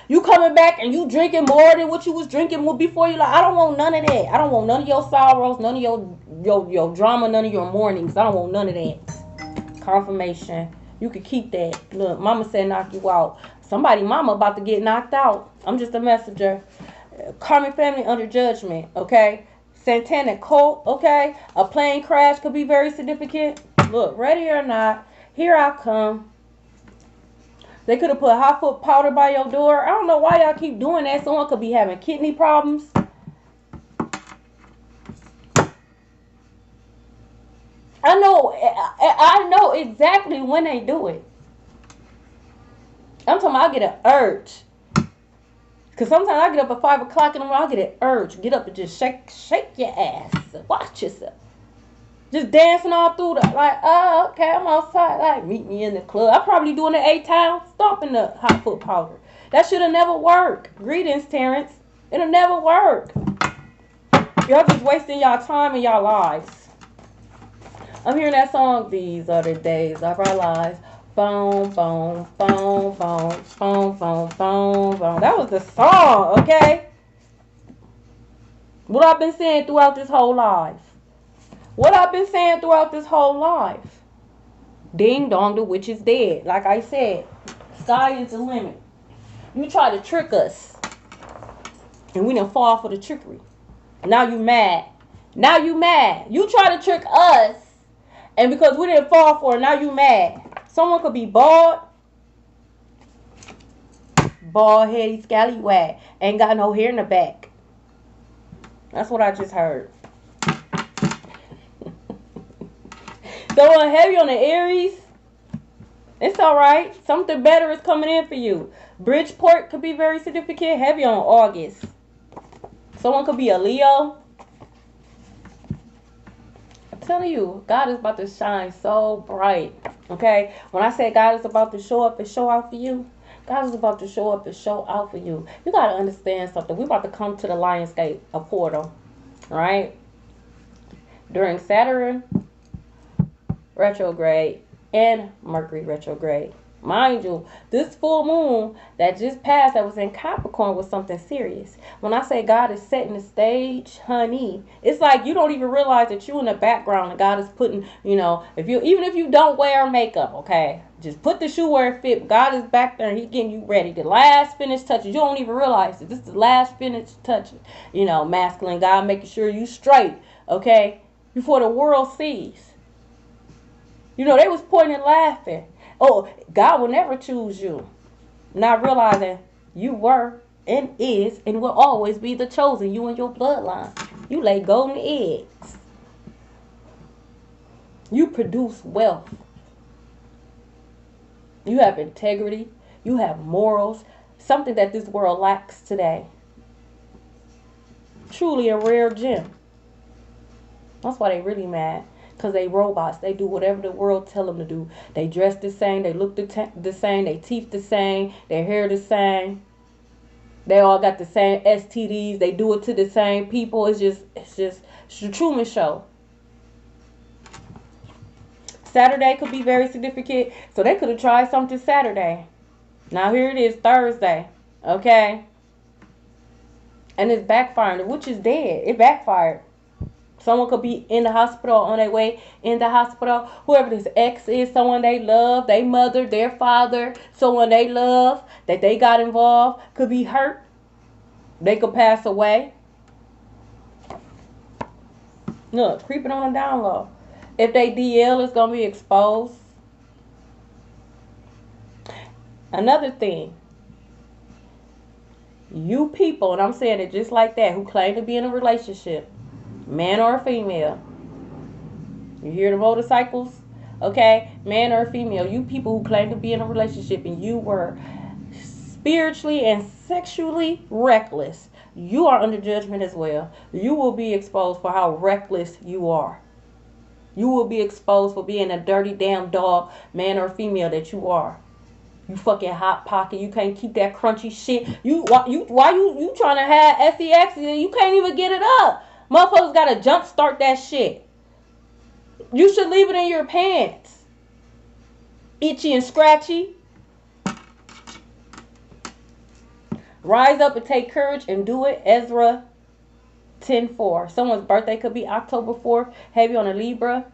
You coming back and you drinking more than what you was drinking before you. Like, I don't want none of that. I don't want none of your sorrows, none of your drama, none of your mournings. I don't want none of that. Confirmation. You can keep that. Look, mama said knock you out. Somebody mama about to get knocked out. I'm just a messenger. Karmic family under judgment, okay? Satanic cult, okay? A plane crash could be very significant. Look, ready or not, here I come. They could have put hot foot powder by your door. I don't know why y'all keep doing that. Someone could be having kidney problems. I know exactly when they do it. I'm talking about I get an urge. Because sometimes I get up at 5 o'clock in the morning, I get an urge. Get up and just shake your ass. Watch yourself. Just dancing all through the, like, oh, okay, I'm outside. Like, meet me in the club. I probably doing the 8-town, stomping the hot foot powder. That should have never worked. Greetings, Terrence. It'll never work. Y'all just wasting y'all time and y'all lives. I'm hearing that song, These Are the Days of Our Lives. Boom, boom, boom, boom, boom, boom, boom, boom. That was the song, okay? What I've been saying throughout this whole life. What I've been saying throughout this whole life. Ding dong, the witch is dead. Like I said, sky is the limit. You try to trick us. And we didn't fall for the trickery. Now you mad. Now you mad. You try to trick us. And because we didn't fall for it, now you mad. Someone could be bald. Bald-headed scallywag. Ain't got no hair in the back. That's what I just heard. Throwing heavy on the Aries. It's alright. Something better is coming in for you. Bridgeport could be very significant. Heavy on August. Someone could be a Leo. I'm telling you, God is about to shine so bright. Okay? When I say God is about to show up and show out for you, God is about to show up and show out for you. You got to understand something. We're about to come to the Lionsgate, a portal. Right? During Saturn retrograde and Mercury retrograde. Mind you, this full moon that just passed that was in Capricorn was something serious. When I say God is setting the stage, honey, it's like you don't even realize that you in the background and God is putting, even if you don't wear makeup, okay, just put the shoe where it fit. God is back there and He's getting you ready. The last finished touches. You don't even realize it. This is the last finished touches. Masculine God making sure you straight, okay, before the world sees. They was pointing and laughing. Oh, God will never choose you. Not realizing you were and is and will always be the chosen. You and your bloodline. You lay golden eggs. You produce wealth. You have integrity. You have morals. Something that this world lacks today. Truly a rare gem. That's why they really mad. Because they robots. They do whatever the world tell them to do. They dress the same. They look the same. They teeth the same. Their hair the same. They all got the same STDs. They do it to the same people. It's the Truman Show. Saturday could be very significant. So they could have tried something Saturday. Now here it is Thursday. Okay? And it's backfiring, which is dead. It backfired. Someone could be in the hospital, on their way in the hospital. Whoever this ex is, someone they love, their mother, their father, someone they love, that they got involved, could be hurt. They could pass away. Look, creeping on the down low. If they DL, it's going to be exposed. Another thing. You people, and I'm saying it just like that, who claim to be in a relationship, man or female. You hear the motorcycles? Okay? Man or female. You people who claim to be in a relationship and you were spiritually and sexually reckless. You are under judgment as well. You will be exposed for how reckless you are. You will be exposed for being a dirty damn dog, man or female that you are. You fucking hot pocket. You can't keep that crunchy shit. Why you trying to have sex and you can't even get it up? Motherfuckers gotta jump start that shit. You should leave it in your pants. Itchy and scratchy. Rise up and take courage and do it. Ezra 10:4. Someone's birthday could be October 4th. Heavy on a Libra.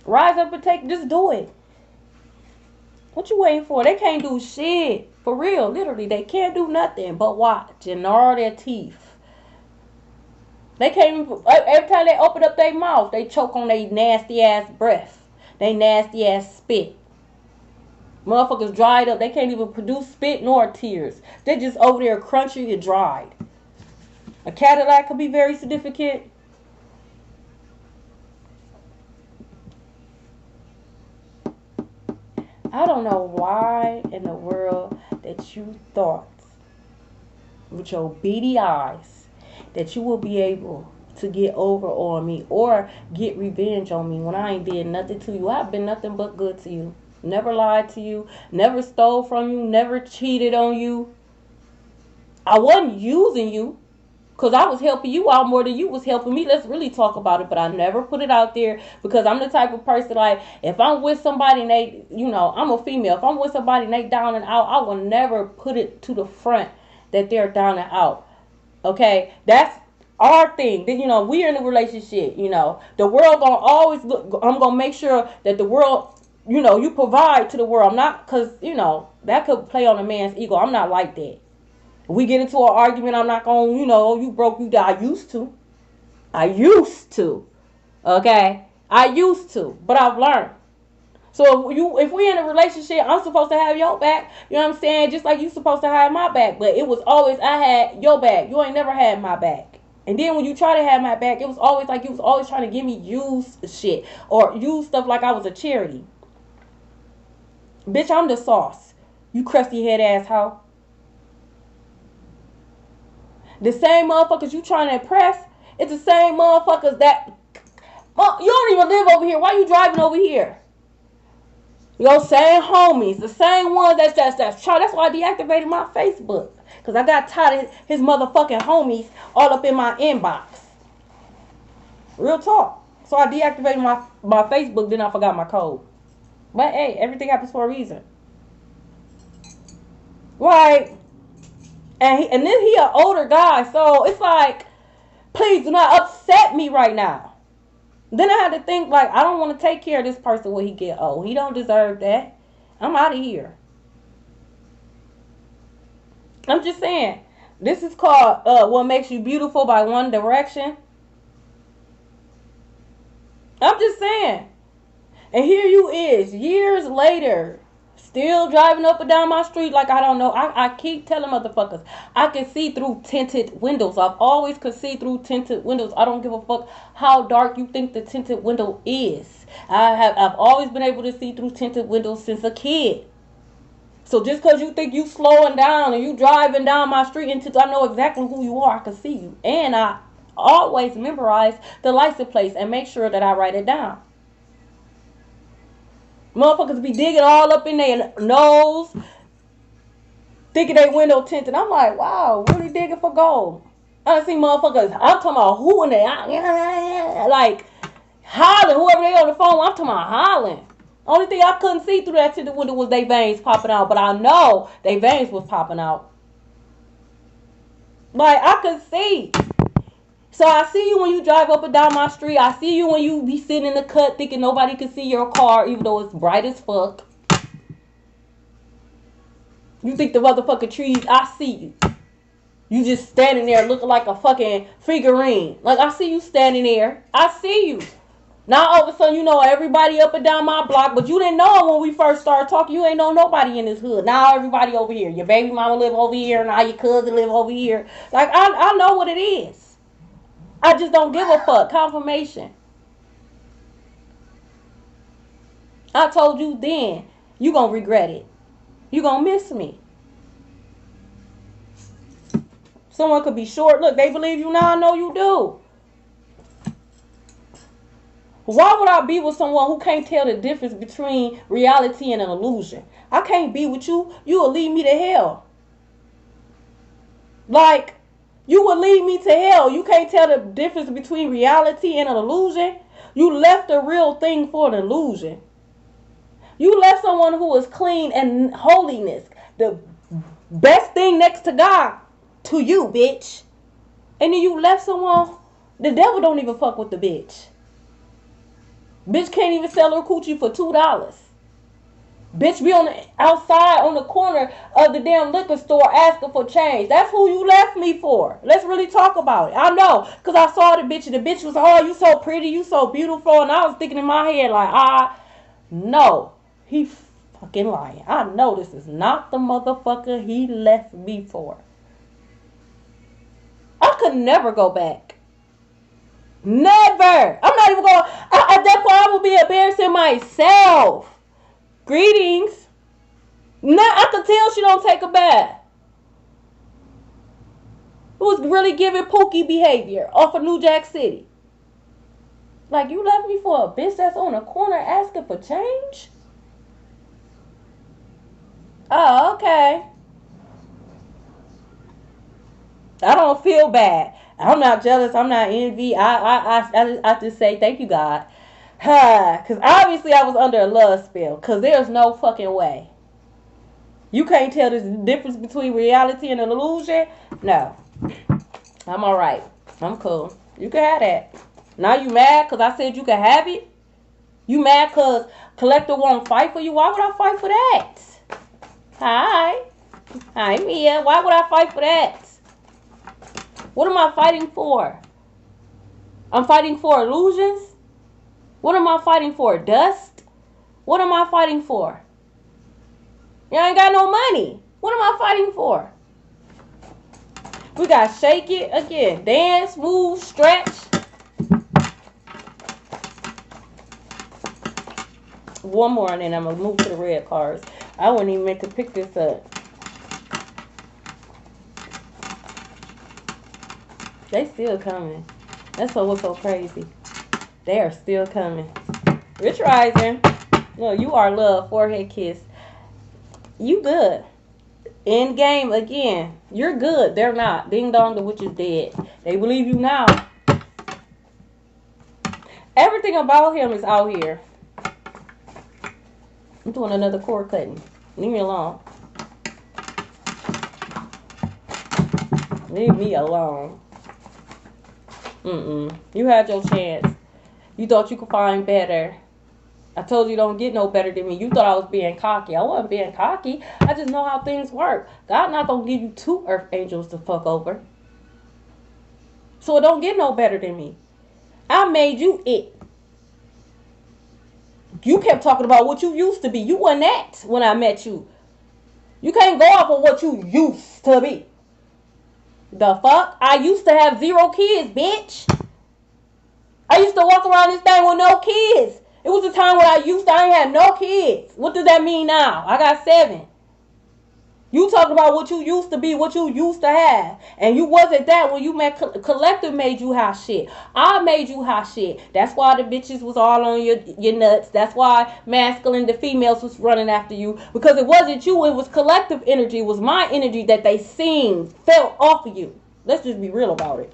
Rise up and just do it. What you waiting for? They can't do shit. For real, literally. They can't do nothing but watch and gnarl their teeth. They can't even, every time they open up their mouth, they choke on their nasty ass breath. They nasty ass spit. Motherfuckers dried up. They can't even produce spit nor tears. They're just over there crunchy and dried. A Cadillac could be very significant. I don't know why in the world that you thought with your beady eyes that you will be able to get over on me or get revenge on me when I ain't did nothing to you. I've been nothing but good to you. Never lied to you. Never stole from you. Never cheated on you. I wasn't using you because I was helping you out more than you was helping me. Let's really talk about it. But I never put it out there because I'm the type of person like if I'm with somebody and they, I'm a female. If I'm with somebody and they down and out, I will never put it to the front that they're down and out. Okay? That's our thing. Then, we're in a relationship. The world gonna always look. I'm gonna make sure that the world, you provide to the world. I'm not, because, that could play on a man's ego. I'm not like that. If we get into an argument, I'm not going to, you broke, you die. I used to. Okay? I used to. But I've learned. So if we in a relationship, I'm supposed to have your back. You know what I'm saying? Just like you supposed to have my back. But it was always, I had your back. You ain't never had my back. And then when you try to have my back, it was always like you was always trying to give me used shit. Or use stuff like I was a charity. Bitch, I'm the sauce. You crusty head ass hoe. The same motherfuckers you trying to impress, it's the same motherfuckers that... You don't even live over here. Why you driving over here? Your same homies. The same ones that's trying. That's why I deactivated my Facebook. Because I got tired of his motherfucking homies all up in my inbox. Real talk. So I deactivated my Facebook, then I forgot my code. But hey, everything happens for a reason. Right? And then he an older guy, so it's like, please do not upset me right now. Then I had to think, like, I don't want to take care of this person when he get old. He don't deserve that. I'm out of here. I'm just saying, this is called What Makes You Beautiful by One Direction. I'm just saying. And here you is, years later, still driving up and down my street like I don't know. I keep telling motherfuckers, I can see through tinted windows. I've always could see through tinted windows. I don't give a fuck how dark you think the tinted window is. I've always been able to see through tinted windows since a kid. So just because you think you slowing down and you driving down my street into, I know exactly who you are. I can see you. And I always memorize the license plates and make sure that I write it down. Motherfuckers be digging all up in their nose, thinking they window tinted. I'm like, wow, really digging for gold. I done seen motherfuckers, I'm talking about who in there, like hollering, whoever they on the phone, I'm talking about hollering. Only thing I couldn't see through that tinted window was their veins popping out, but I know their veins was popping out. Like, I could see. So I see you when you drive up and down my street. I see you when you be sitting in the cut thinking nobody can see your car, even though it's bright as fuck. You think the motherfucking trees, I see you. You just standing there looking like a fucking figurine. Like, I see you standing there. I see you. Now all of a sudden you know everybody up and down my block, but you didn't know when we first started talking. You ain't know nobody in this hood. Now everybody over here. Your baby mama live over here. Now your cousin live over here. Like, I know what it is. I just don't give a fuck. Confirmation. I told you then. You gonna regret it. You gonna miss me. Someone could be short. Look, they believe you now. I know you do. Why would I be with someone who can't tell the difference between reality and an illusion? I can't be with you. You will lead me to hell. Like, you will lead me to hell. You can't tell the difference between reality and an illusion. You left the real thing for an illusion. You left someone who was clean and holiness, the best thing next to God, to you, bitch. And then you left someone, the devil don't even fuck with the bitch. Bitch can't even sell her coochie for $2. Bitch be on the outside on the corner of the damn liquor store asking for change. That's who you left me for. Let's really talk about it. I know, because I saw the bitch and the bitch was, oh, you so pretty, you so beautiful. And I was thinking in my head like, no, he fucking lying. I know this is not the motherfucker he left me for. I could never go back. Never. I'm not even going. At that point, I would be embarrassing myself. Greetings. Nah, I could tell she don't take a bath. It was really giving Pookie behavior off of New Jack City. Like, you left me for a bitch that's on the corner asking for change? Oh, okay. I don't feel bad. I'm not jealous. I'm not envy. I just say thank you, God. Because obviously I was under a love spell. Because there's no fucking way. You can't tell the difference between reality and an illusion? No. I'm alright. I'm cool. You can have that. Now you mad because I said you can have it? You mad because Collector won't fight for you? Why would I fight for that? Hi. Hi, Mia. Why would I fight for that? What am I fighting for? I'm fighting for illusions? What am I fighting for? Dust? What am I fighting for? You ain't got no money. What am I fighting for? We got shake it again. Dance, move, stretch. One more and then I'm going to move to the red cards. I wasn't even meant to pick this up. They still coming. That's what's so crazy. They are still coming. Rich Rising. No, you are love. Forehead kiss. You good. End game again. You're good. They're not. Ding dong, the witch is dead. They believe you now. Everything about him is out here. I'm doing another cord cutting. Leave me alone. Leave me alone. You had your chance. You thought you could find better. I told you don't get no better than me. You thought I was being cocky. I wasn't being cocky. I just know how things work. God not gonna give you 2 earth angels to fuck over. So it don't get no better than me. I made you it. You kept talking about what you used to be. You wasn't that when I met you. You can't go off of what you used to be. The fuck? I used to have 0 kids, bitch. I used to walk around this thing with no kids. It was a time when I ain't had no kids. What does that mean now? I got 7. You talking about what you used to be, what you used to have. And you wasn't that when you met Collective made you hot shit. I made you hot shit. That's why the bitches was all on your nuts. That's why masculine, the females was running after you. Because it wasn't you, it was Collective energy. It was my energy that they seen, felt off of you. Let's just be real about it.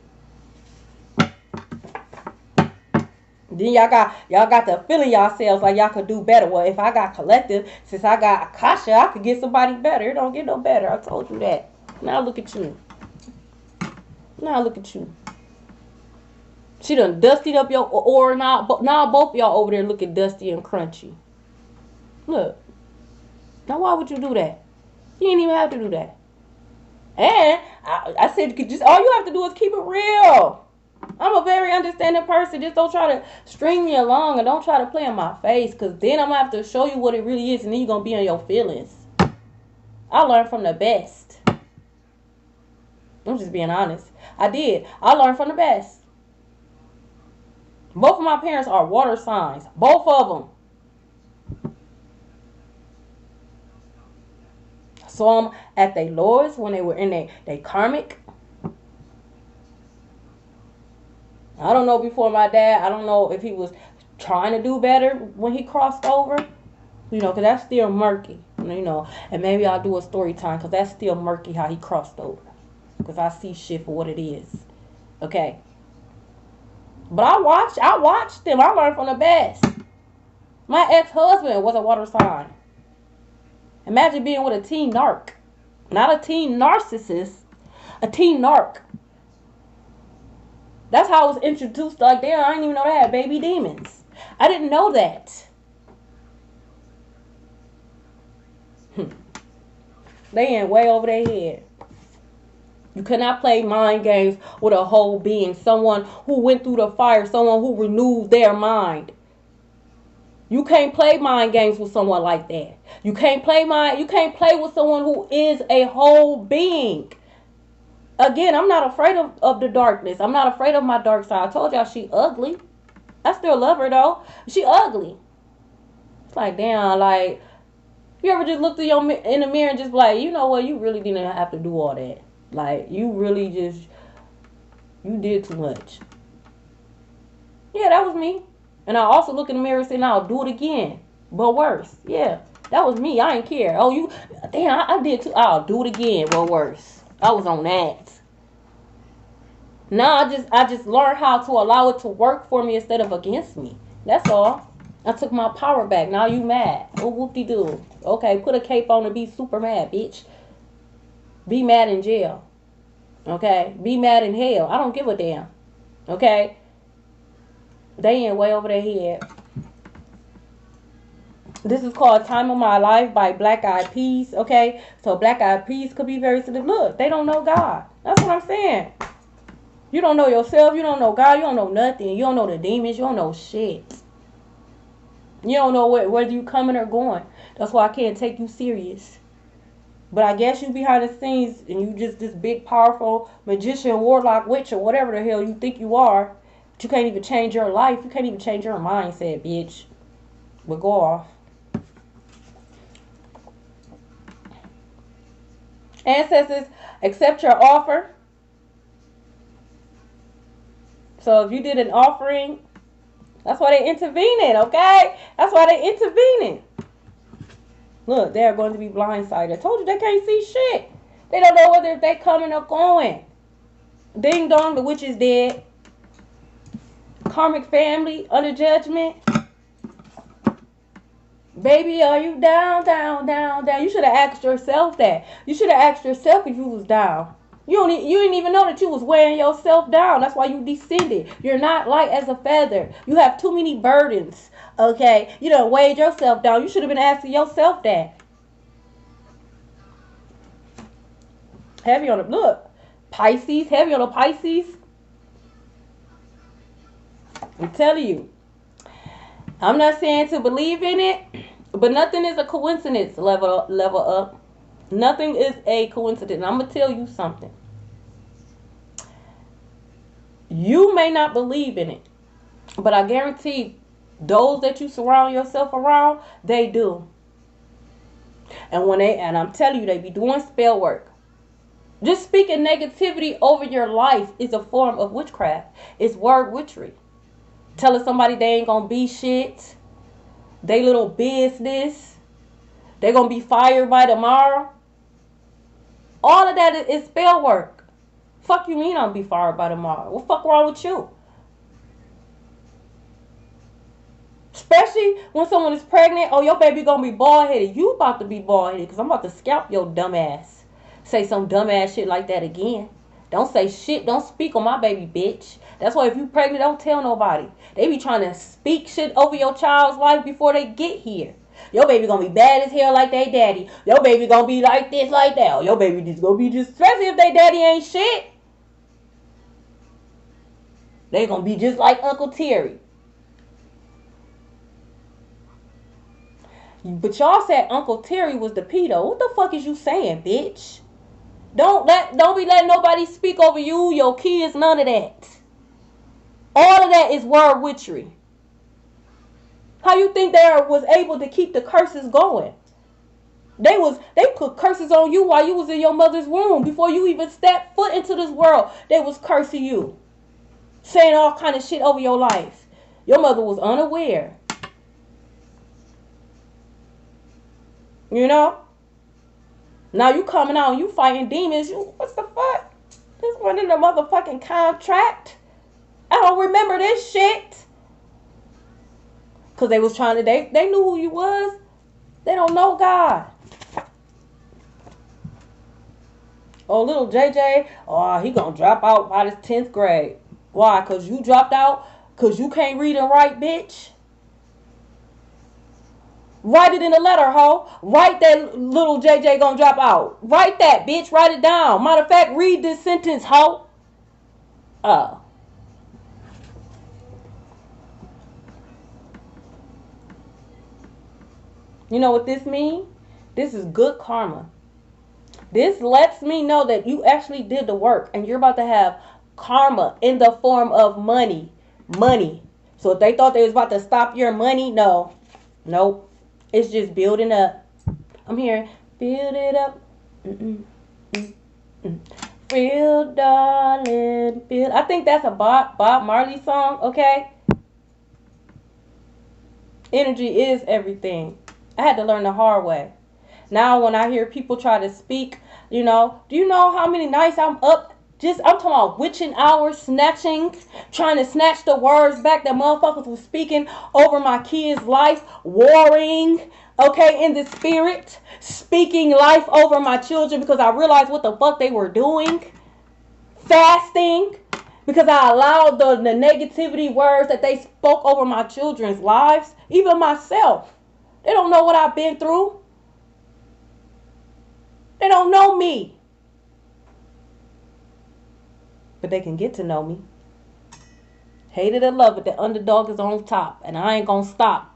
Then y'all got the feeling yourselves like y'all could do better. Well, if I got Collective, since I got Akasha, I could get somebody better. It don't get no better. I told you that. Now look at you. Now look at you. She done dusted up your aura. Now both y'all over there looking dusty and crunchy. Look. Now why would you do that? You ain't even have to do that. And I said, just all you have to do is keep it real. I'm a very understanding person. Just don't try to string me along and don't try to play in my face, because then I'm going to have to show you what it really is and then you're going to be on your feelings. I learned from the best. I'm just being honest. I did. I learned from the best. Both of my parents are water signs. Both of them. I saw them at their lowest when they were in their karmic. I don't know before my dad. I don't know if he was trying to do better when he crossed over. You know, because that's still murky. You know, and maybe I'll do a story time because that's still murky how he crossed over. Because I see shit for what it is. Okay. But I watched them. I learned from the best. My ex-husband was a water sign. Imagine being with a teen narc. Not a teen narcissist. A teen narc. That's how I was introduced. Like, damn, I didn't even know they had baby demons. I didn't know that. They in way over their head. You cannot play mind games with a whole being. Someone who went through the fire. Someone who renewed their mind. You can't play mind games with someone like that. You can't play with someone who is a whole being. Again, I'm not afraid of the darkness. I'm not afraid of my dark side. I told y'all she ugly. I still love her though. She ugly. It's like, damn, like, you ever just looked in the mirror and just be like, you know what, you really didn't have to do all that. Like, you really just, you did too much. Yeah, that was me. And I also look in the mirror and say, now I'll do it again. But worse. Yeah, that was me. I didn't care. Oh, you, damn, I did too. I'll do it again, but worse. I was on that. Now I just learned how to allow it to work for me instead of against me. That's all. I took my power back. Now you mad. Oh, whoop-de-doo. Okay, put a cape on and be super mad, bitch. Be mad in jail. Okay? Be mad in hell. I don't give a damn. Okay? They ain't way over their head. This is called Time of My Life by Black Eyed Peas. Okay? So Black Eyed Peas could be very sensitive. Look, they don't know God. That's what I'm saying. You don't know yourself. You don't know God. You don't know nothing. You don't know the demons. You don't know shit. You don't know whether you coming or going. That's why I can't take you serious. But I guess you behind the scenes and you just this big, powerful magician, warlock, witch, or whatever the hell you think you are. But you can't even change your life. You can't even change your mindset, bitch. But go off. Ancestors, accept your offer. So if you did an offering, that's why they intervening, okay? That's why they intervening. Look, they're going to be blindsided. I told you they can't see shit. They don't know whether they're coming or going. Ding dong, the witch is dead. Karmic family, under judgment. Baby, are you down, down, down, down? You should have asked yourself that. You should have asked yourself if you was down. You didn't even know that you was weighing yourself down. That's why you descended. You're not light as a feather. You have too many burdens. Okay? You done weighed yourself down. You should have been asking yourself that. Heavy on the, look. Pisces. Heavy on the Pisces. I'm telling you. I'm not saying to believe in it, but nothing is a coincidence. Level up. Nothing is a coincidence. I'm gonna tell you something. You may not believe in it, but I guarantee those that you surround yourself around, they do. And I'm telling you, they be doing spell work. Just speaking negativity over your life is a form of witchcraft. It's word witchery. Telling somebody they ain't gonna be shit, they little business, they gonna be fired by tomorrow. All of that is spell work. Fuck you mean I'm be fired by tomorrow? What fuck wrong with you? Especially when someone is pregnant. Oh, your baby gonna be bald headed. You about to be bald headed because I'm about to scalp your dumb ass. Say some dumb ass shit like that again. Don't say shit. Don't speak on my baby, bitch. That's why if you pregnant, don't tell nobody. They be trying to speak shit over your child's life before they get here. Your baby gonna be bad as hell like they daddy. Your baby gonna be like this, like that. Or your baby just gonna be just, especially if they daddy ain't shit. They gonna be just like Uncle Terry. But y'all said Uncle Terry was the pedo. What the fuck is you saying, bitch? Don't be letting nobody speak over you, your kids, none of that. All of that is word witchery. How you think they was able to keep the curses going? They put curses on you while you was in your mother's womb. Before you even stepped foot into this world, they was cursing you. Saying all kind of shit over your life. Your mother was unaware. You know? Now you coming out and you fighting demons. What's the fuck? This one in the motherfucking contract. I don't remember this shit. Because they was trying to, they knew who you was. They don't know God. Oh, little JJ, oh, he gonna drop out by his 10th grade. Why? Because you dropped out? Because you can't read and write, bitch? Write it in a letter, ho. Write that little JJ gonna drop out. Write that, bitch. Write it down. Matter of fact, read this sentence, ho. You know what this means? This is good karma. This lets me know that you actually did the work and you're about to have karma in the form of money. Money. So if they thought they was about to stop your money, no. Nope. It's just building up. I'm hearing, build it up. Real darling. Build. I think that's a Bob Marley song, okay? Energy is everything. I had to learn the hard way. Now when I hear people try to speak, you know, do you know how many nights I'm up? I'm talking about witching hours, snatching, trying to snatch the words back that motherfuckers was speaking over my kids' life, warring, okay, in the spirit, speaking life over my children because I realized what the fuck they were doing, fasting, because I allowed the negativity words that they spoke over my children's lives, even myself. They don't know what I've been through. They don't know me. But they can get to know me. Hate it or love it, the underdog is on top. And I ain't gonna stop,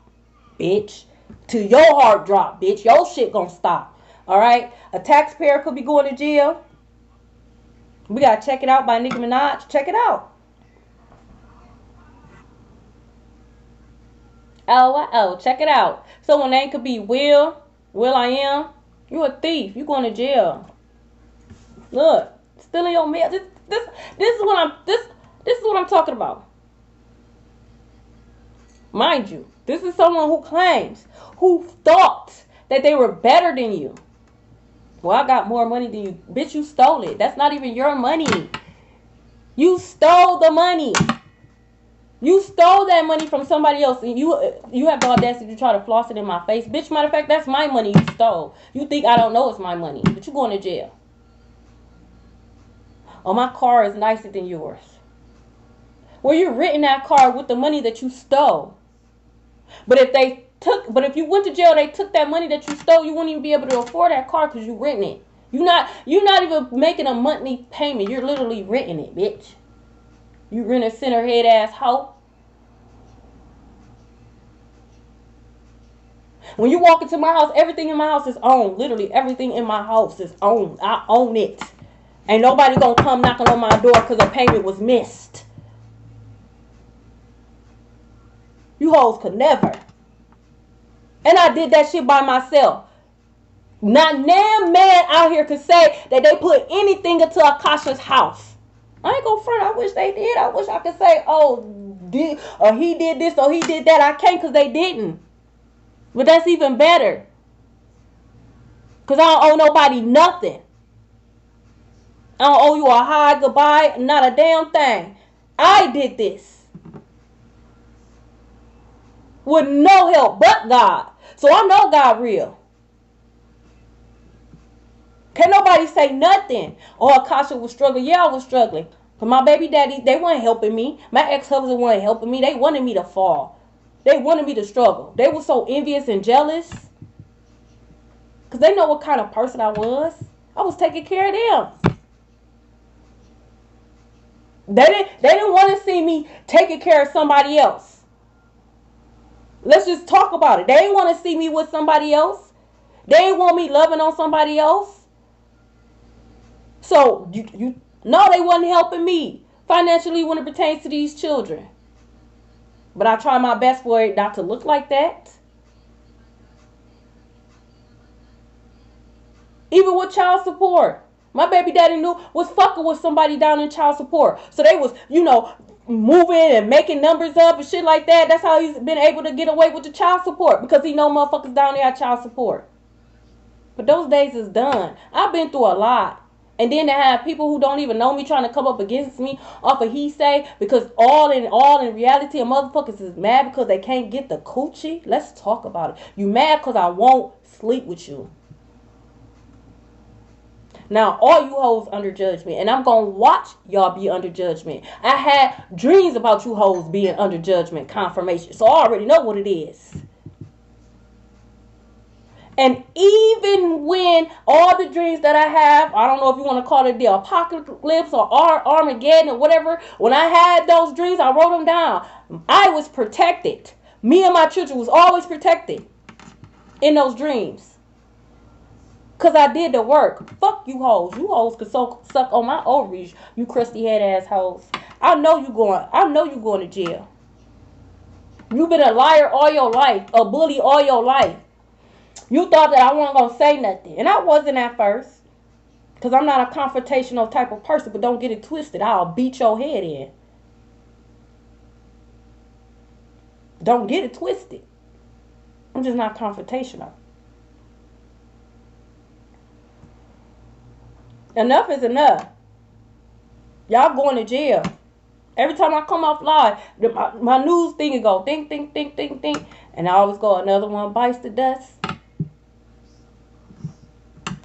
bitch. Till your heart drop, bitch. Your shit gonna stop. Alright? A taxpayer could be going to jail. We gotta check it out by Nicki Minaj. Check it out. Oh, check it out. Someone name could be Will I Am. You a thief. You going to jail. Look, stealing your mail. This is what I'm talking about. Mind you, this is someone who claims, who thought that they were better than you. Well, I got more money than you. Bitch, you stole it. That's not even your money. You stole the money. You stole that money from somebody else. And you have the audacity to try to floss it in my face. Bitch, matter of fact, that's my money you stole. You think I don't know it's my money. But you going to jail. Oh, my car is nicer than yours. Well, you written that car with the money that you stole. But if you went to jail, they took that money that you stole, you wouldn't even be able to afford that car because you written it. You're not even making a monthly payment. You're literally renting it, bitch. You rent a center head ass hoe. When you walk into my house, everything in my house is owned. Literally, everything in my house is owned. I own it. Ain't nobody gonna come knocking on my door because a payment was missed. You hoes could never. And I did that shit by myself. Not damn man out here could say that they put anything into Akasha's house. I ain't gonna front. I wish they did. I wish I could say, oh, he did this or he did that. I can't because they didn't. But that's even better. Because I don't owe nobody nothing. I don't owe you a hi, goodbye, not a damn thing. I did this. With no help but God. So I know God real. Can't nobody say nothing. Oh, Akasha was struggling. Yeah, I was struggling. Because my baby daddy, they weren't helping me. My ex-husband wasn't helping me. They wanted me to fall. They wanted me to struggle. They were so envious and jealous. Because they know what kind of person I was. I was taking care of them. They didn't want to see me taking care of somebody else. Let's just talk about it. They didn't want to see me with somebody else. They didn't want me loving on somebody else. So, no, they wasn't helping me financially when it pertains to these children. But I try my best for it not to look like that. Even with child support. My baby daddy was fucking with somebody down in child support. So they was, moving and making numbers up and shit like that. That's how he's been able to get away with the child support. Because he know motherfuckers down there at child support. But those days is done. I've been through a lot. And then to have people who don't even know me trying to come up against me off of he say, because all in reality, a motherfuckers is mad because they can't get the coochie. Let's talk about it. You mad because I won't sleep with you. Now, all you hoes under judgment, and I'm going to watch y'all be under judgment. I had dreams about you hoes being under judgment, confirmation. So I already know what it is. And even when all the dreams that I have, I don't know if you want to call it the apocalypse or Armageddon or whatever, when I had those dreams, I wrote them down. I was protected. Me and my children was always protected in those dreams. Because I did the work. Fuck you hoes. You hoes could suck on my ovaries, you crusty head ass hoes. I know you going to jail. You been a liar all your life, a bully all your life. You thought that I wasn't going to say nothing. And I wasn't at first. Because I'm not a confrontational type of person. But don't get it twisted. I'll beat your head in. Don't get it twisted. I'm just not confrontational. Enough is enough. Y'all going to jail. Every time I come off live, my news thing will go ding, ding, ding, ding, ding. And I always go, another one bites the dust.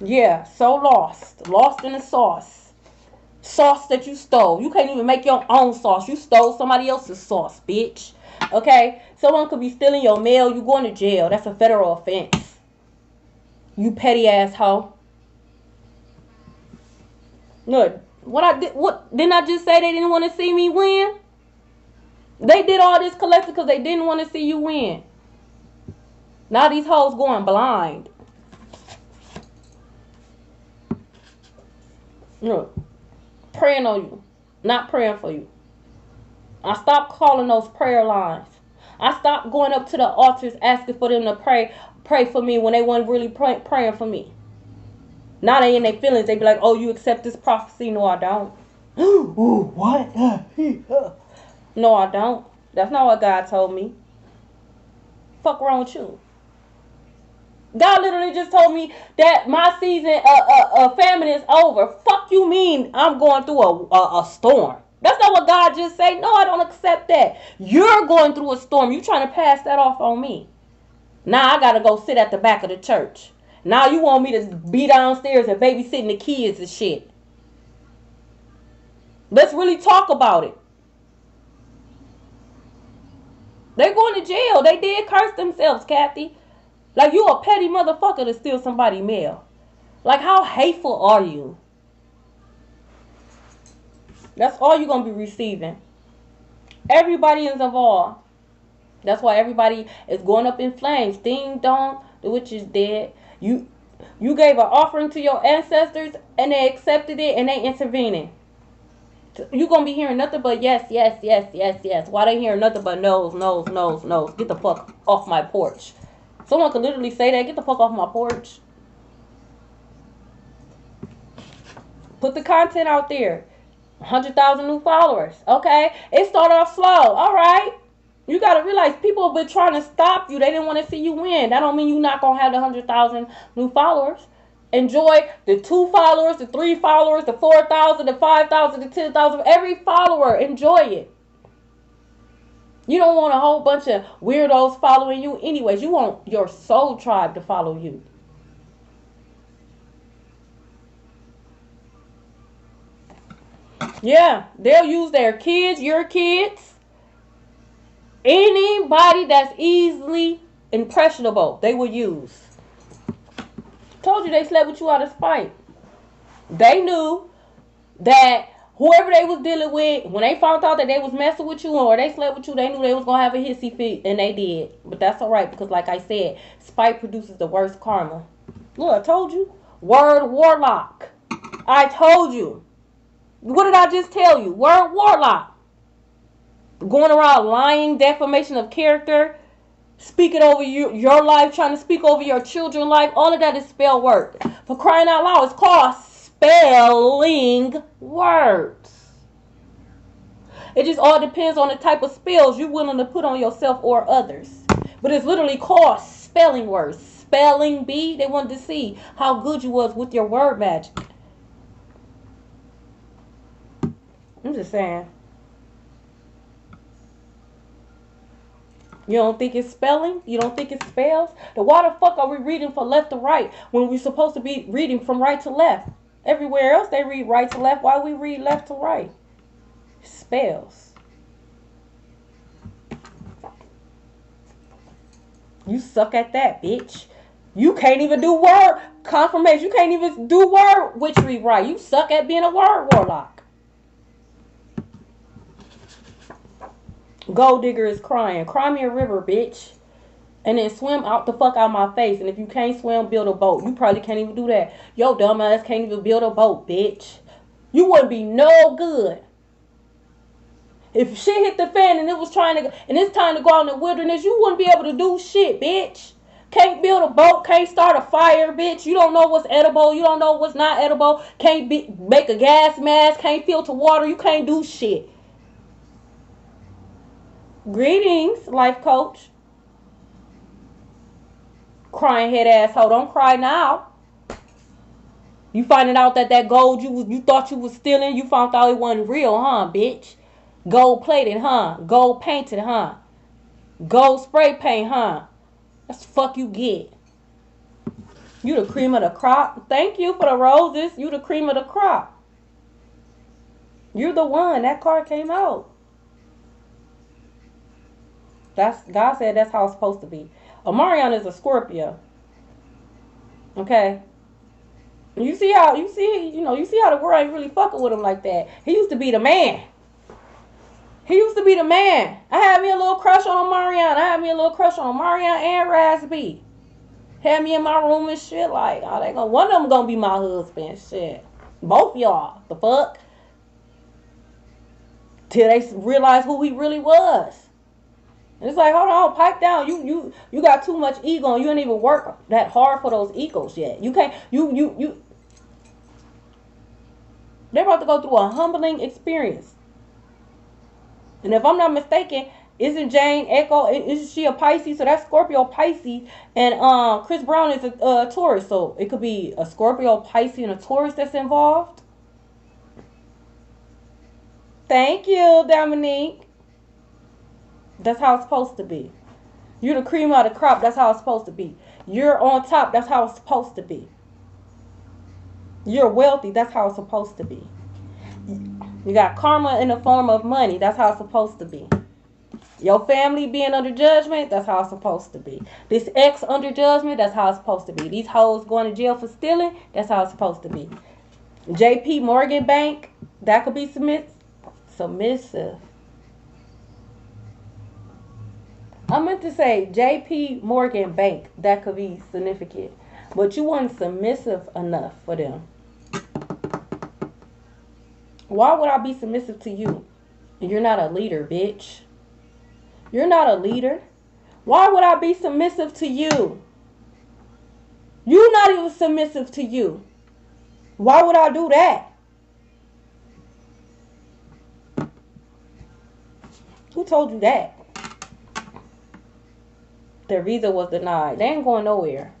Yeah, so lost. Lost in the sauce. Sauce that you stole. You can't even make your own sauce. You stole somebody else's sauce, bitch. Okay? Someone could be stealing your mail. You going to jail. That's a federal offense. You petty asshole. Look, what didn't I just say they didn't want to see me win? They did all this collective because they didn't want to see you win. Now these hoes going blind. Look, praying on you, not praying for you. I stopped calling those prayer lines. I stopped going up to the altars asking for them to pray for me when they weren't really praying for me. Now they in their feelings. They be like, oh, you accept this prophecy? No, I don't. Ooh, what? No, I don't. That's not what God told me. Fuck wrong with you? God literally just told me that my season of famine is over. Fuck you mean I'm going through a storm? That's not what God just said. No, I don't accept that. You're going through a storm. You trying to pass that off on me. Now I got to go sit at the back of the church. Now you want me to be downstairs and babysitting the kids and shit. Let's really talk about it. They're going to jail. They did curse themselves, Kathy. Like, you a petty motherfucker to steal somebody's mail. Like, how hateful are you? That's all you're going to be receiving. Everybody is involved. That's why everybody is going up in flames. Ding dong, the witch is dead. You gave an offering to your ancestors and they accepted it and they intervening. You gonna be hearing nothing but yes, yes, yes, yes, yes. Why they hearing nothing but no's, no's, no's, no's? Get the fuck off my porch. Someone could literally say that. Get the fuck off my porch. Put the content out there. 100,000 new followers. Okay, it started off slow. All right. You gotta realize people have been trying to stop you. They didn't want to see you win. That don't mean you're not gonna have the 100,000 new followers. Enjoy the 2 followers, the 3 followers, the 4,000, the 5,000, the 10,000. Every follower, enjoy it. You don't want a whole bunch of weirdos following you anyways. You want your soul tribe to follow you. Yeah, they'll use their kids, your kids, anybody that's easily impressionable, they will use. Told you they slept with you out of spite. They knew that whoever they was dealing with, when they found out that they was messing with you or they slept with you, they knew they was gonna have a hissy fit, and they did. But that's alright, because like I said, spite produces the worst karma. Look, I told you. Word warlock. I told you. What did I just tell you? Word warlock. Going around lying, defamation of character, speaking over your life, trying to speak over your children's life. All of that is spell work. For crying out loud, it's called spelling words. It just all depends on the type of spells you're willing to put on yourself or others. But it's literally called spelling words. Spelling bee. They wanted to see how good you was with your word magic. I'm just saying. You don't think it's spelling? You don't think it's spells? Then why the fuck are we reading from left to right when we're supposed to be reading from right to left? Everywhere else they read right to left. Why we read left to right? Spells. You suck at that, bitch. You can't even do word confirmation. You can't even do word witchery right. You suck at being a word warlock. Gold digger is crying. Cry me a river, bitch. And then swim out the fuck out my face. And if you can't swim, build a boat. You probably can't even do that. Yo, dumb ass can't even build a boat, bitch. You wouldn't be no good. If shit hit the fan and it was trying to, and it's time to go out in the wilderness, you wouldn't be able to do shit, bitch. Can't build a boat, can't start a fire, bitch. You don't know what's edible, you don't know what's not edible. Can't make a gas mask, can't filter water, you can't do shit. Greetings, life coach. Crying head asshole. Don't cry now. You finding out that gold you thought you was stealing, you found out it wasn't real, huh, bitch? Gold plated, huh? Gold painted, huh? Gold spray paint, huh? That's the fuck you get. You the cream of the crop. Thank you for the roses. You the cream of the crop. You're the one. That card came out. God said that's how it's supposed to be. Omarion is a Scorpio. Okay. You see how the world ain't really fucking with him like that. He used to be the man. I had me a little crush on Omarion. And Raspy. Had me in my room and shit like, oh, one of them gonna be my husband. Shit. Both y'all. The fuck? Till they realize who he really was. It's like, hold on, pipe down. You got too much ego and you ain't even work that hard for those egos yet. You can't, they're about to go through a humbling experience. And if I'm not mistaken, isn't Jane Echo, isn't she a Pisces? So that's Scorpio Pisces. And Chris Brown is a Taurus. So it could be a Scorpio Pisces and a Taurus that's involved. Thank you, Dominique. That's how it's supposed to be. You're the cream of the crop. That's how it's supposed to be. You're on top. That's how it's supposed to be. You're wealthy. That's how it's supposed to be. You got karma in the form of money. That's how it's supposed to be. Your family being under judgment. That's how it's supposed to be. This ex under judgment. That's how it's supposed to be. These hoes going to jail for stealing. That's how it's supposed to be. JP Morgan Bank. That could be submissive. I meant to say JP Morgan Bank. That could be significant. But you weren't submissive enough for them. Why would I be submissive to you? You're not a leader, bitch. You're not a leader. Why would I be submissive to you? You're not even submissive to you. Why would I do that? Who told you that? Their visa was denied. They ain't going nowhere.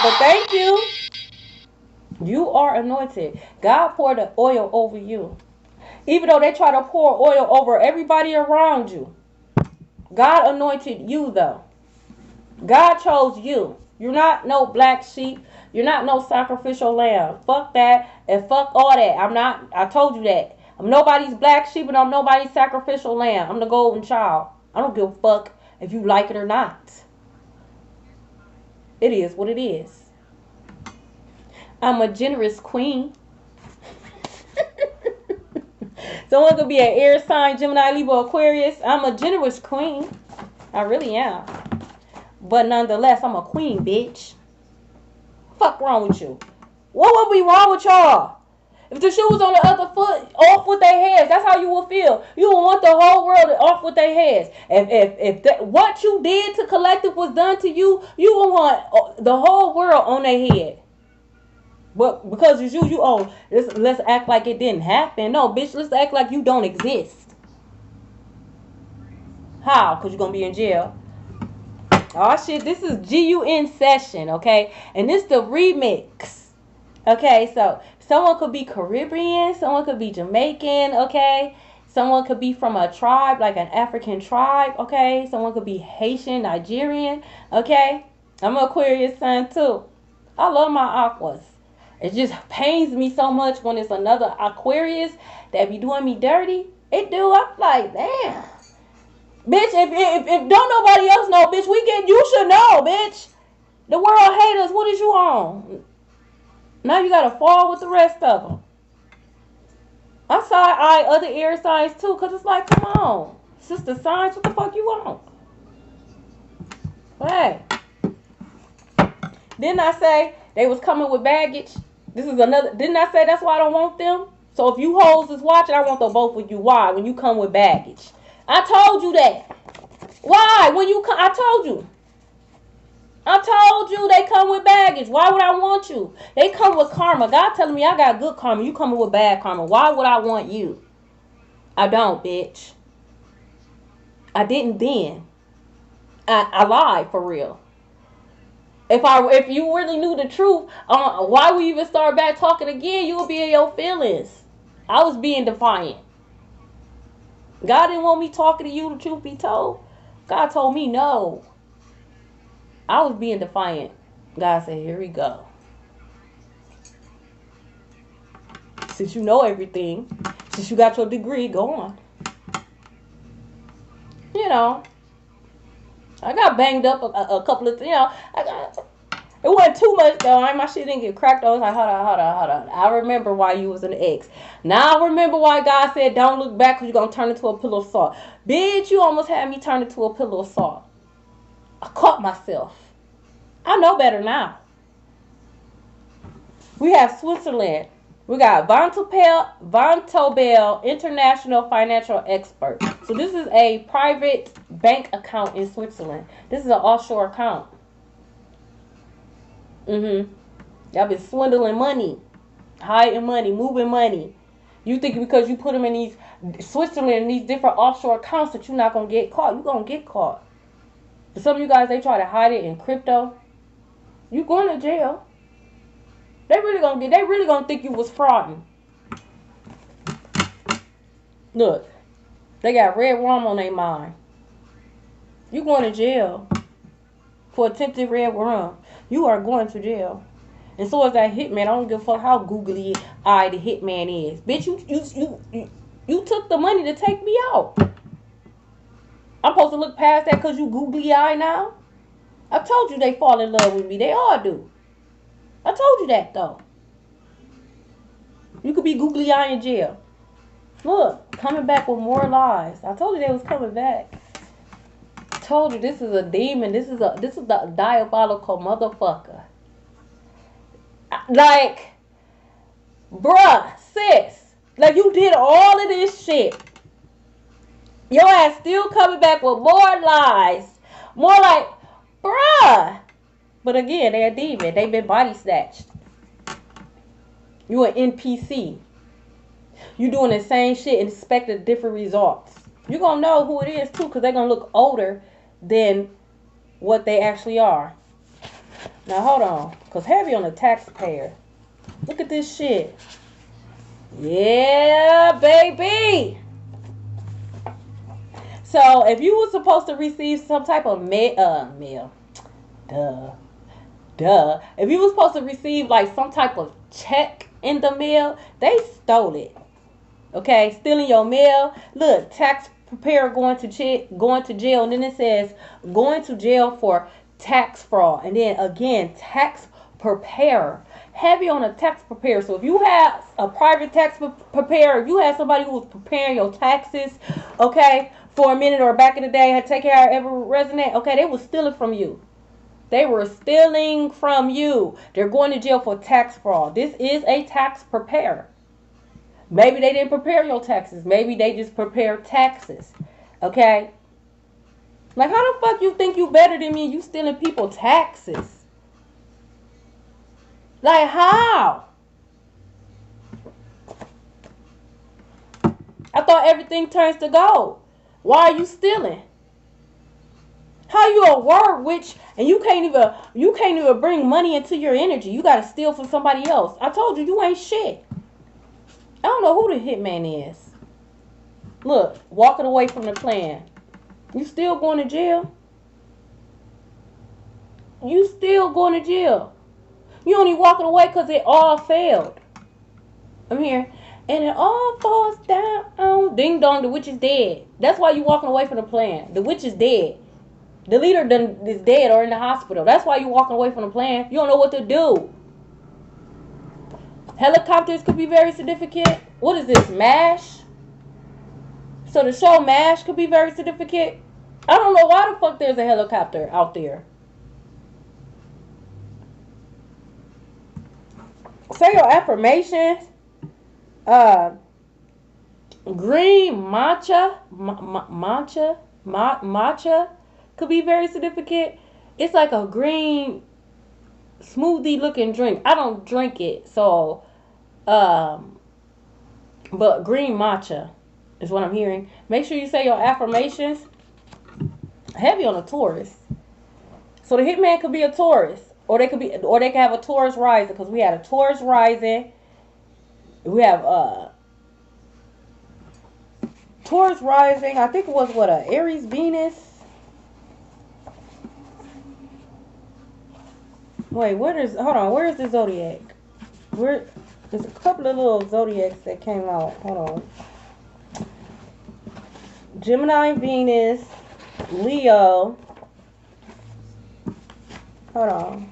But thank you. You are anointed. God poured the oil over you. Even though they try to pour oil over everybody around you, God anointed you though. God chose you. You're not no black sheep. You're not no sacrificial lamb. Fuck that and fuck all that. I told you that. I'm nobody's black sheep and I'm nobody's sacrificial lamb. I'm the golden child. I don't give a fuck if you like it or not. It is what it is. I'm a generous queen. Someone could be an air sign, Gemini, Libra, Aquarius. I'm a generous queen. I really am. But nonetheless, I'm a queen, bitch. Fuck wrong with you? What would be wrong with y'all? If the shoe was on the other foot, off with their heads, that's how you will feel. You will want the whole world off with their heads. If what you did to collective was done to you, you will want the whole world on their head. But because it's you oh, let's act like it didn't happen. No, bitch, let's act like you don't exist. How? Because you're going to be in jail. Oh, shit, this is GUN session, okay? And this the remix. Okay, so someone could be Caribbean, someone could be Jamaican, okay? Someone could be from a tribe, like an African tribe, okay? Someone could be Haitian, Nigerian, okay? I'm an Aquarius sun, too. I love my aquas. It just pains me so much when it's another Aquarius that be doing me dirty. It do. I'm like, damn. Bitch, if don't nobody else know, bitch, you should know, bitch. The world hate us. What is you on? Now you gotta fall with the rest of them. I side eye other air signs too, cause it's like, come on, sister signs, what the fuck you want? Hey, didn't I say they was coming with baggage? This is another. Didn't I say that's why I don't want them? So if you hoes is watching, I want them both of you. Why? When you come with baggage, I told you that. Why? When you come, I told you. I told you they come with baggage. Why would I want you? They come with karma. God telling me I got good karma. You coming with bad karma. Why would I want you? I don't, bitch. I didn't then. I lied for real. If you really knew the truth, why would you even start back talking again? You would be in your feelings. I was being defiant. God didn't want me talking to you, the truth be told. God told me no. I was being defiant. God said, here we go. Since you know everything, since you got your degree, go on. You know, I got banged up a couple of, it wasn't too much though. My shit didn't get cracked. I was like, hold on. I remember why you was an ex. Now I remember why God said, don't look back because you're going to turn into a pillow of salt. Bitch, you almost had me turn into a pillow of salt. I caught myself. I know better now. We have Switzerland. We got Vontobel, International Financial Expert. So this is a private bank account in Switzerland. This is an offshore account. Y'all been swindling money, hiding money, moving money. You think because you put them in these Switzerland, these different offshore accounts that you're not going to get caught. You're going to get caught. But some of you guys, they try to hide it in crypto. You going to jail. They really gonna think you was frauding. Look, they got red rum on their mind. You going to jail for attempted red rum. You are going to jail. And so is that hitman. I don't give a fuck how googly eyed the hitman is. Bitch, you took the money to take me out. I'm supposed to look past that because you googly eyed now? I told you they fall in love with me. They all do. I told you that though. You could be googly eye in jail. Look, coming back with more lies. I told you they was coming back. I told you this is a demon. This is the diabolical motherfucker. Like, bruh, sis, like you did all of this shit. Your ass still coming back with more lies. More like, bruh. But again, they're a demon. They've been body snatched. You an NPC. You doing the same shit and expecting different results. You're going to know who it is too, because they're going to look older than what they actually are. Now hold on, because heavy on the taxpayer. Look at this shit. Yeah, baby. So if you were supposed to receive some type of mail, if you were supposed to receive like some type of check in the mail, they stole it. Okay, stealing your mail. Look, tax preparer going to jail, and then it says going to jail for tax fraud, and then again tax preparer. Heavy on a tax preparer. So if you have a private tax preparer, if you have somebody who was preparing your taxes, okay, for a minute or back in the day, had to take care of every resident, okay, they were stealing from you. They were stealing from you. They're going to jail for tax fraud. This is a tax preparer. Maybe they didn't prepare your taxes. Maybe they just prepared taxes. Okay? Like, how the fuck you think you better than me? You stealing people's taxes. Like, how? I thought everything turns to gold. Why are you stealing? How you a word witch and you can't even bring money into your energy? You gotta steal from somebody else. I told you, you ain't shit. I don't know who the hitman is. Look, walking away from the plan. You still going to jail? You still going to jail? You only walking away because it all failed. I'm here. And it all falls down. Ding dong, the witch is dead. That's why you walking away from the plan. The witch is dead. The leader is dead or in the hospital. That's why you walking away from the plan. You don't know what to do. Helicopters could be very significant. What is this, MASH? So the show MASH could be very significant. I don't know why the fuck there's a helicopter out there. Say your affirmations. Green matcha could be very significant. It's like a green smoothie looking drink. I don't drink it, so but green matcha is what I'm hearing. Make sure you say your affirmations. Heavy on a Taurus. So the hitman could be a Taurus, or they could have a Taurus rising, because we had a Taurus rising. We have Taurus rising. I think it was what, a Aries Venus. Wait, hold on, where is the zodiac? There's a couple of little zodiacs that came out. Hold on. Gemini, Venus, Leo. Hold on.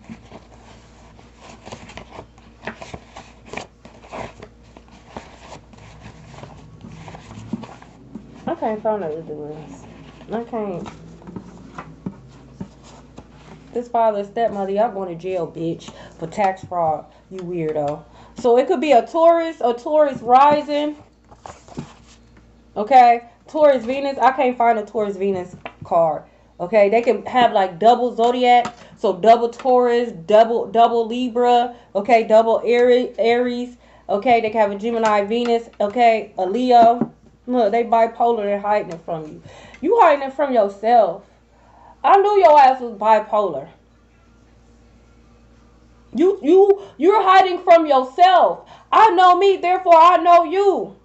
I can't find other doings. I can't. This father, stepmother, y'all going to jail, bitch, for tax fraud, you weirdo. So it could be a Taurus rising. Okay, Taurus Venus. I can't find a Taurus Venus card. Okay, they can have like double zodiac, so double Taurus, double Libra. Okay, double Aries. Okay, they can have a Gemini Venus. Okay, a Leo. Look, they bipolar. They're hiding it from you. You hiding it from yourself. I knew your ass was bipolar. You're hiding from yourself. I know me, therefore I know you.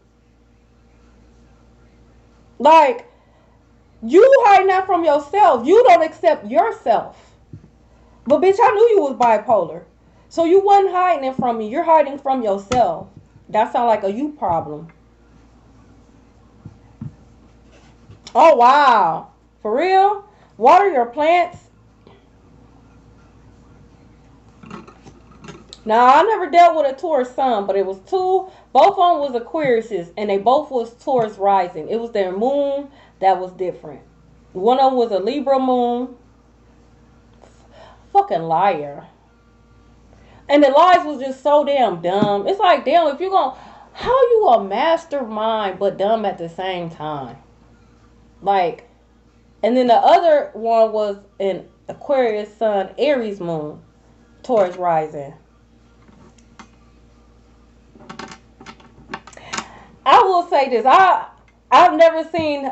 Like, you hiding that from yourself. You don't accept yourself. But bitch, I knew you was bipolar. So you wasn't hiding it from me. You're hiding from yourself. That sounds like a you problem. Oh wow. For real? Water your plants. Now I never dealt with a Taurus sun, but it was two. Both of them was Aquariuses, and they both was Taurus rising. It was their moon that was different. One of them was a Libra moon. Fucking liar. And the lies was just so damn dumb. It's like, damn, if you gonna, how you a mastermind but dumb at the same time? Like, and then the other one was an Aquarius sun, Aries moon, Taurus rising. I will say this. I've never seen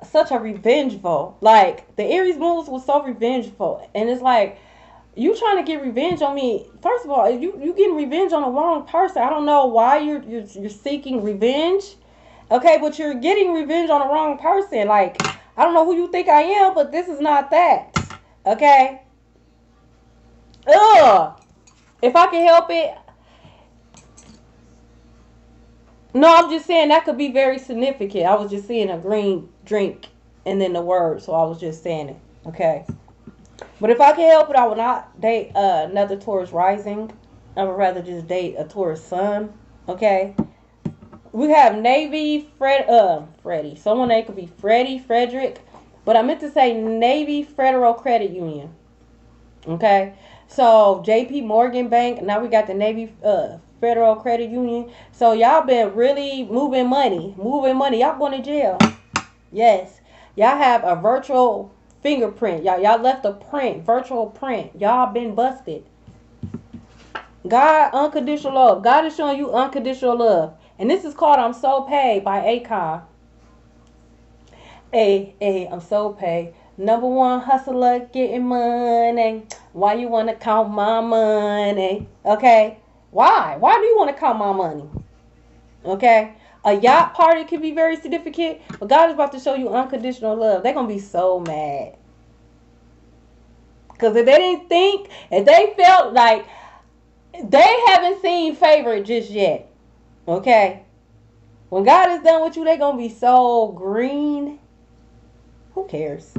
such a revengeful. Like the Aries moves was so revengeful, and it's like you trying to get revenge on me. First of all, you getting revenge on the wrong person. I don't know why you're seeking revenge. Okay, but you're getting revenge on the wrong person. Like I don't know who you think I am, but this is not that. Okay. Ugh. If I can help it, no, I'm just saying that could be very significant. I was just seeing a green drink and then the word, so I was just saying it. Okay. But if I can help it, I would not date another Taurus rising. I would rather just date a Taurus sun. Okay. We have Navy Freddie. Someone name could be Freddie, Frederick. But I meant to say Navy Federal Credit Union. Okay. So JP Morgan Bank. Now we got the Navy Federal Credit Union. So y'all been really moving money. Y'all going to jail. Yes. Y'all have a virtual fingerprint. Y'all left a print, virtual print. Y'all been busted. God, unconditional love. God is showing you unconditional love. And this is called I'm So Paid by Akon. I'm so paid. Number one hustler getting money. Why you want to count my money? Okay. Why? Why do you want to count my money? Okay. A yacht party can be very significant, but God is about to show you unconditional love. They're going to be so mad. Because if they didn't think, if they felt like they haven't seen favor just yet. Okay. When God is done with you, they're going to be so green. Who cares?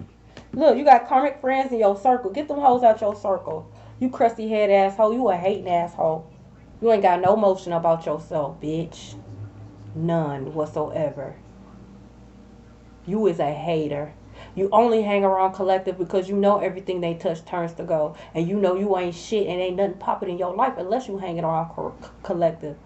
Look, you got karmic friends in your circle. Get them hoes out your circle. You crusty head asshole. You a hating asshole. You ain't got no emotion about yourself, bitch. None whatsoever. You is a hater. You only hang around collective because you know everything they touch turns to gold. And you know you ain't shit and ain't nothing popping in your life unless you hanging around collective.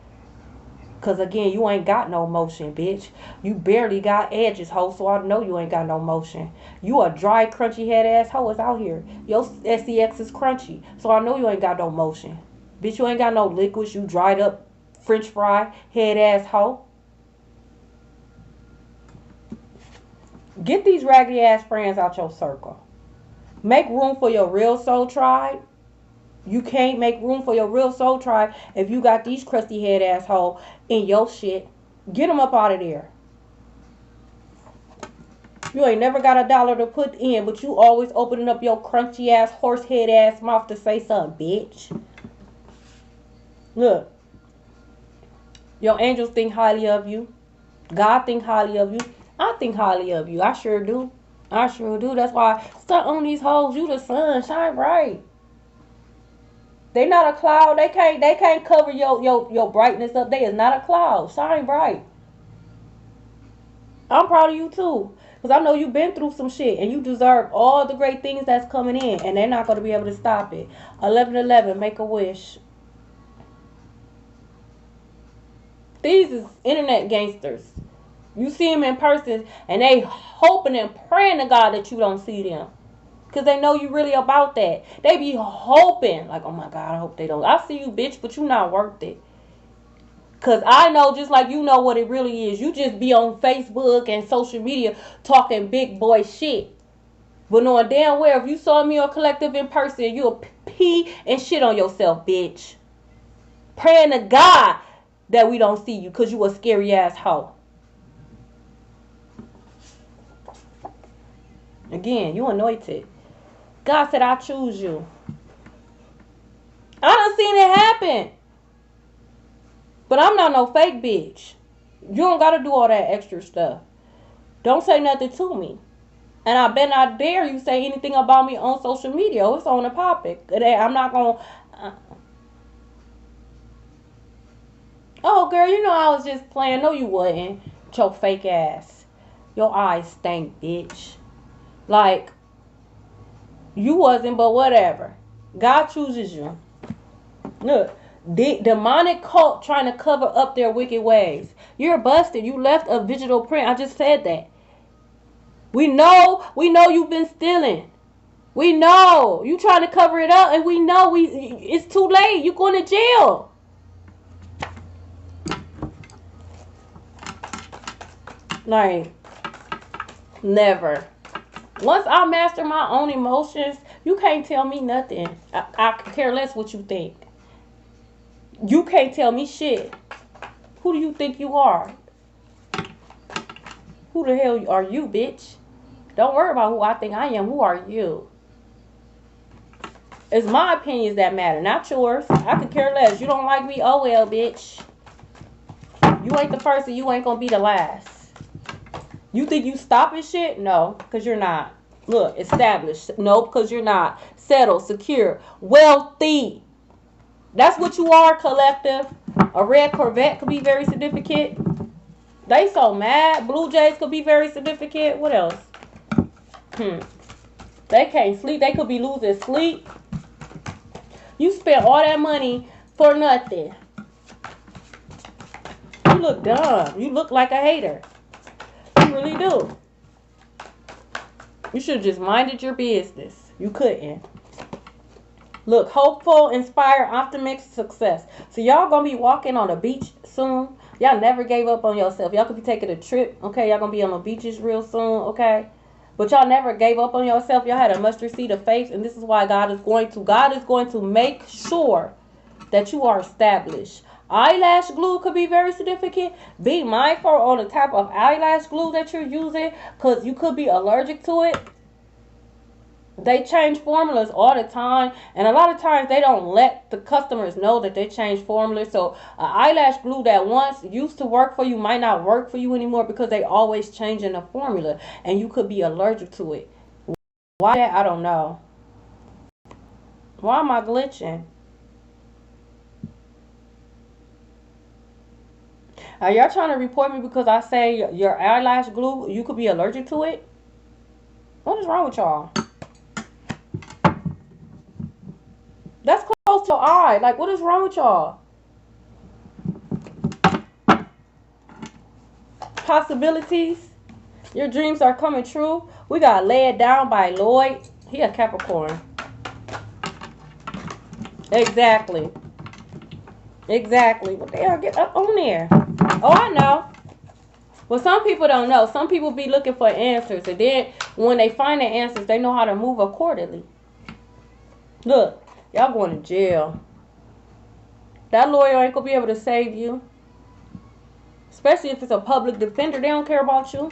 Because again, you ain't got no motion, bitch. You barely got edges, ho, so I know you ain't got no motion. You a dry, crunchy head ass hoe is out here. Your SEX is crunchy, so I know you ain't got no motion. Bitch, you ain't got no liquids, you dried up French fry head ass hoe. Get these raggedy ass friends out your circle. Make room for your real soul tribe. You can't make room for your real soul tribe if you got these crusty head asshole in your shit. Get them up out of there. You ain't never got a dollar to put in, but you always opening up your crunchy ass, horse head ass mouth to say something, bitch. Look. Your angels think highly of you. God think highly of you. I think highly of you. I sure do. I sure do. That's why start on these hoes. You the sun. Shine bright. They not a cloud. They can't cover your brightness up. They is not a cloud. Shine bright. I'm proud of you too. Because I know you've been through some shit. And you deserve all the great things that's coming in. And they're not going to be able to stop it. 1111, make a wish. These is internet gangsters. You see them in person. And they hoping and praying to God that you don't see them. Because they know you really about that. They be hoping. Like, oh my God, I hope they don't. I see you, bitch, but you not worth it. Because I know just like you know what it really is. You just be on Facebook and social media talking big boy shit. But knowing damn well if you saw me on Collective in person, you'll pee and shit on yourself, bitch. Praying to God that we don't see you because you a scary ass hoe. Again, you anointed. God said, I choose you. I done seen it happen. But I'm not no fake bitch. You don't got to do all that extra stuff. Don't say nothing to me. And I bet not dare you say anything about me on social media. It's on the topic. I'm not going to... Oh, girl, you know I was just playing. No, you wasn't. With your fake ass. Your eyes stink, bitch. Like, you wasn't, but whatever. God chooses you. Look, the demonic cult trying to cover up their wicked ways. You're busted. You left a digital print. I just said that. We know you've been stealing. We know you trying to cover it up, and we know it's too late. You going to jail. Like, never. Once I master my own emotions, you can't tell me nothing. I care less what you think. You can't tell me shit. Who do you think you are? Who the hell are you, bitch? Don't worry about who I think I am. Who are you? It's my opinions that matter, not yours. I could care less. You don't like me? Oh well, bitch. You ain't the first and you ain't gonna be the last. You think you stopping shit? No, because you're not. Look, established. No, because you're not. Settled, secure, wealthy. That's what you are, collective. A red Corvette could be very significant. They so mad. Blue Jays could be very significant. What else? They can't sleep. They could be losing sleep. You spent all that money for nothing. You look dumb. You look like a hater. You really do. You should have just minded your business. You couldn't. Look, hopeful, inspired, optimistic, success. So y'all gonna be walking on a beach soon. Y'all never gave up on yourself. Y'all could be taking a trip, okay? Y'all gonna be on the beaches real soon, okay? But y'all never gave up on yourself. Y'all had a mustard seed of faith, and this is why God is going to make sure that you are established. Eyelash glue could be very significant. Be mindful on the type of eyelash glue that you're using, because you could be allergic to it. They change formulas all the time, and a lot of times they don't let the customers know that they change formulas. So an eyelash glue that once used to work for you might not work for you anymore because they always changing the formula, and you could be allergic to it. Why that? I don't know. Why am I glitching? Are y'all trying to report me because I say your eyelash glue, you could be allergic to it? What is wrong with y'all? That's close to your eye. Like, what is wrong with y'all? Possibilities. Your dreams are coming true. We got Lay It Down by Lloyd. He a Capricorn. Exactly. Exactly. What the hell? Get up on there. Oh, I know. Well, some people don't know. Some people be looking for answers, and then when they find the answers, they know how to move accordingly. Look, y'all going to jail. That lawyer ain't gonna be able to save you. Especially if it's a public defender. They don't care about you.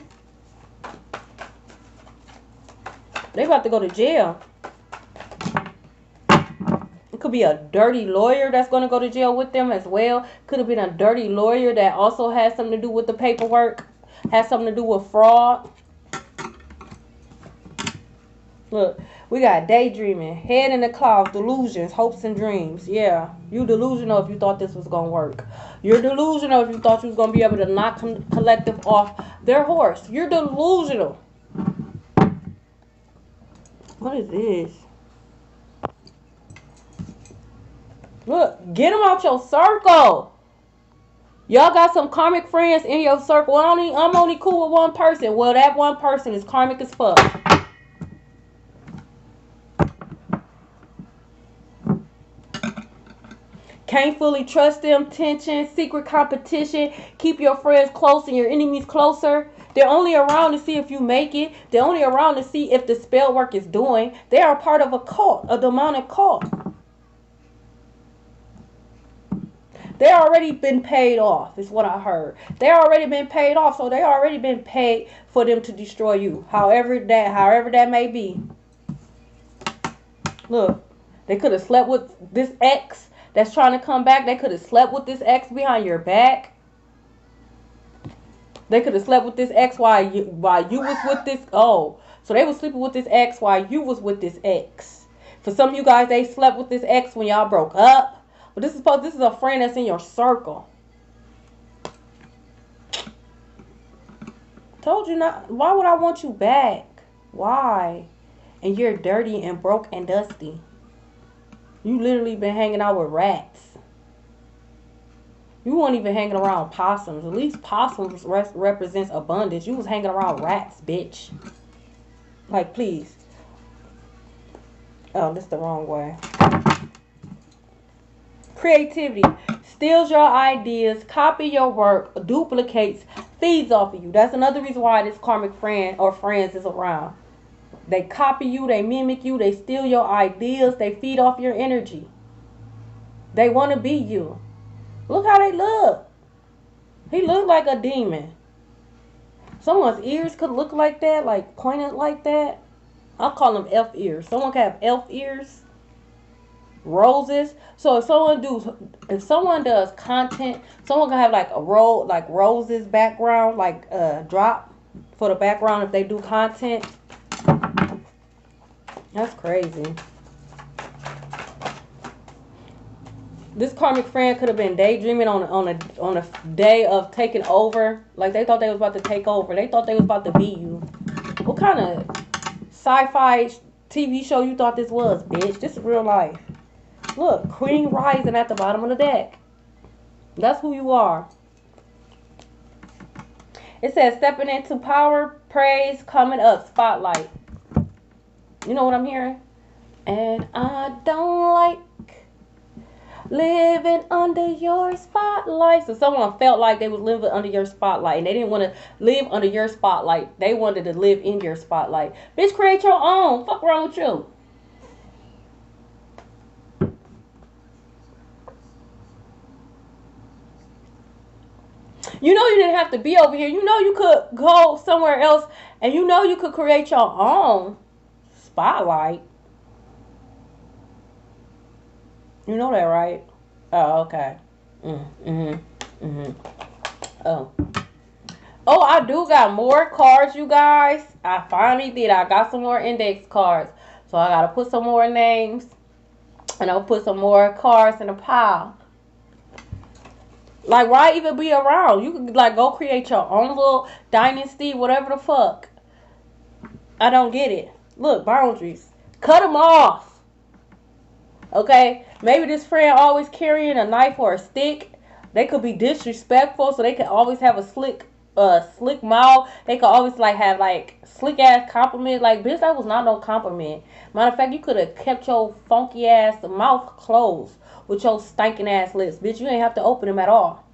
They about to go to jail. It could be a dirty lawyer that's going to go to jail with them as well. Could have been a dirty lawyer that also has something to do with the paperwork. Has something to do with fraud. Look, we got daydreaming, head in the clouds, delusions, hopes and dreams. Yeah, you delusional if you thought this was going to work. You're delusional if you thought you was going to be able to knock collective off their horse. You're delusional. What is this? Look, get them out your circle. Y'all got some karmic friends in your circle. I'm only cool with one person. Well, that one person is karmic as fuck. Can't fully trust them. Tension, secret competition. Keep your friends close and your enemies closer. They're only around to see if you make it. They're only around to see if the spell work is doing. They are part of a cult, a demonic cult. They already been paid off, is what I heard. They already been paid off, so they already been paid for them to destroy you. However that may be. Look, they could have slept with this ex that's trying to come back. They could have slept with this ex behind your back. They could have slept with this ex while you was with this. Oh, so they was sleeping with this ex while you was with this ex. For some of you guys, they slept with this ex when y'all broke up. But this is a friend that's in your circle. Told you not. Why would I want you back? Why? And you're dirty and broke and dusty. You literally been hanging out with rats. You weren't even hanging around possums. At least possums represents abundance. You was hanging around rats, bitch. Like, please. Oh, this the wrong way. Creativity. Steals your ideas, copy your work, duplicates, feeds off of you. That's another reason why this karmic friend or friends is around. They copy you, they mimic you, they steal your ideas, they feed off your energy. They want to be you. Look how they look. He looked like a demon. Someone's ears could look like that, like pointed like that. I'll call them elf ears. Someone can have elf ears. Roses. So if someone does content, someone can have like a roll, like roses background, like drop for the background if they do content. That's crazy. This karmic friend could have been daydreaming on a day of taking over. Like they thought they was about to take over. They thought they was about to be you. What kind of sci-fi TV show you thought this was, bitch? This is real life. Look, Queen rising at the bottom of the deck. That's who you are. It says stepping into power, praise, coming up, spotlight. You know what I'm hearing? And I don't like living under your spotlight. So someone felt like they was living under your spotlight and they didn't want to live under your spotlight. They wanted to live in your spotlight. Bitch, create your own. Fuck wrong with you? You know you didn't have to be over here. You know you could go somewhere else and you know you could create your own spotlight. You know that, right? Oh, okay. Oh. Oh, I do got more cards, you guys. I finally did. I got some more index cards. So I got to put some more names. And I'll put some more cards in a pile. Like, why even be around? You could, like, go create your own little dynasty, whatever the fuck. I don't get it. Look, boundaries. Cut them off. Okay? Maybe this friend always carrying a knife or a stick. They could be disrespectful, so they could always have a slick mouth. They could always, like, have, like, slick-ass compliment. Like, bitch, that was not no compliment. Matter of fact, you could have kept your funky-ass mouth closed with your stinking-ass lips. Bitch, you ain't have to open them at all.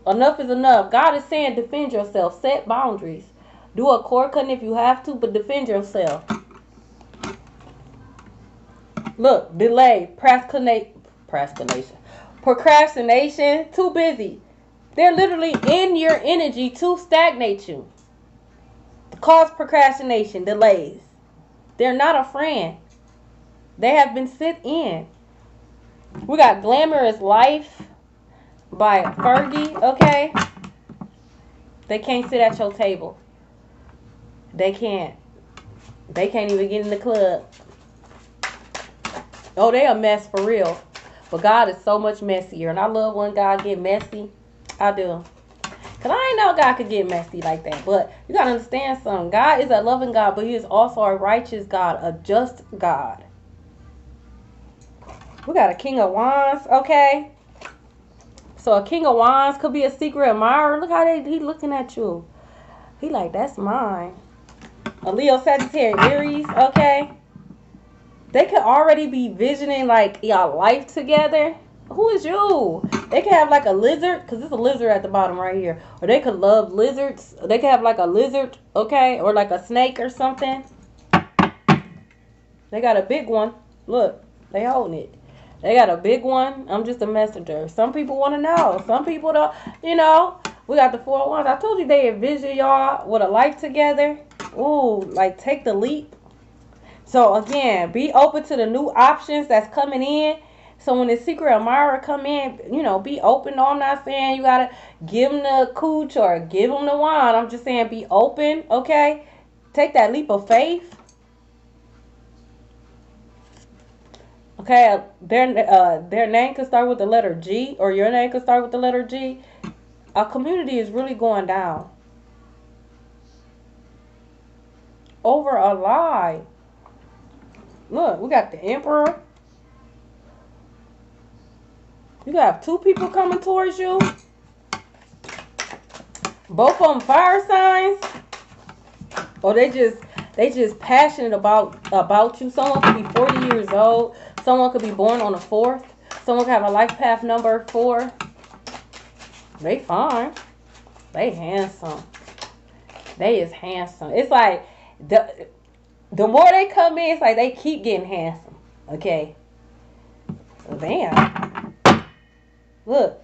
Enough is enough. God is saying defend yourself. Set boundaries. Do a cord cutting if you have to, but defend yourself. Look, delay, procrastination, too busy. They're literally in your energy to stagnate you. Cause procrastination, delays. They're not a friend. They have been sent in. We got Glamorous Life by Fergie, okay? They can't sit at your table. They can't. They can't even get in the club. Oh, they a mess for real. But God is so much messier. And I love when God get messy. I do. Because I ain't know God could get messy like that. But you got to understand something. God is a loving God, but he is also a righteous God, a just God. We got a King of Wands, okay? So a King of Wands could be a secret admirer. Look how he looking at you. He like, that's mine. A Leo, Sagittarius, Aries, okay? They could already be visioning like y'all life together. Who is you? They could have like a lizard, because there's a lizard at the bottom right here. Or they could love lizards. They could have like a lizard, okay? Or like a snake or something. They got a big one. Look, they holding it. They got a big one. I'm just a messenger. Some people want to know. Some people don't, you know. We got the 4 of Wands. I told you they envision y'all with a life together. Ooh, like take the leap. So again, be open to the new options that's coming in. So when the secret admirer come in, you know, be open. No, I'm not saying you got to give them the cooch or give them the wand. I'm just saying be open, okay? Take that leap of faith. Okay, their name could start with the letter G, or your name could start with the letter G. Our community is really going down. over a lie. Look, we got the Emperor. You got two people coming towards you. Both of them fire signs. Or they just passionate about you. Someone could be 40 years old. Someone could be born on the 4th. Someone could have a life path number 4. They fine. They handsome. They is handsome. It's like the more they come in, it's like they keep getting handsome. Okay. So damn. Look.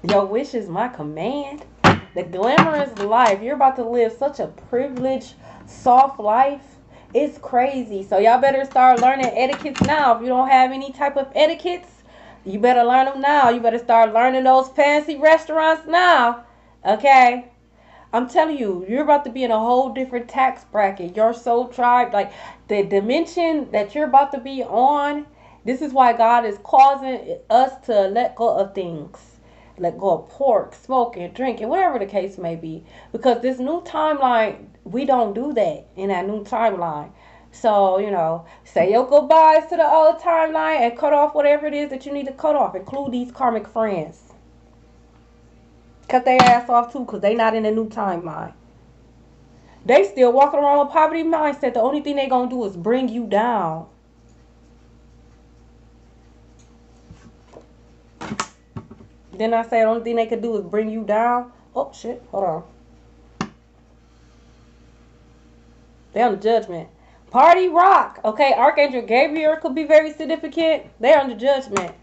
Your wish is my command. The glamorous life. You're about to live such a privileged, soft life. It's crazy. So y'all better start learning etiquettes now. If you don't have any type of etiquettes, you better learn them now. You better start learning those fancy restaurants now. Okay? I'm telling you, you're about to be in a whole different tax bracket. Your soul tribe, like the dimension that you're about to be on, this is why God is causing us to let go of things. Let go of pork, smoking, drinking, whatever the case may be. Because this new timeline, we don't do that in that new timeline. So, say your goodbyes to the old timeline and cut off whatever it is that you need to cut off. Include these karmic friends. Cut their ass off too, because they not in the new timeline. They still walking around with poverty mindset. The only thing they gonna do is bring you down. Then I say the only thing they could do is bring you down. Oh shit, hold on. They on the judgment. Party rock. Okay, Archangel Gabriel could be very significant. They're on the judgment.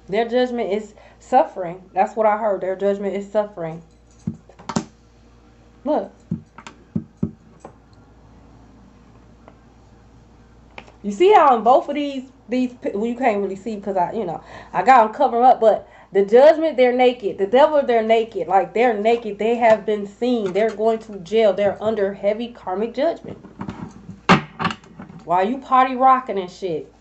Their judgment is suffering. That's what I heard. Their judgment is suffering. Look. You see how in both of these well, you can't really see because I got them covered up, but the judgment, they're naked. The devil, they're naked. Like, they're naked. They have been seen. They're going to jail. They're under heavy karmic judgment. While you party rocking and shit.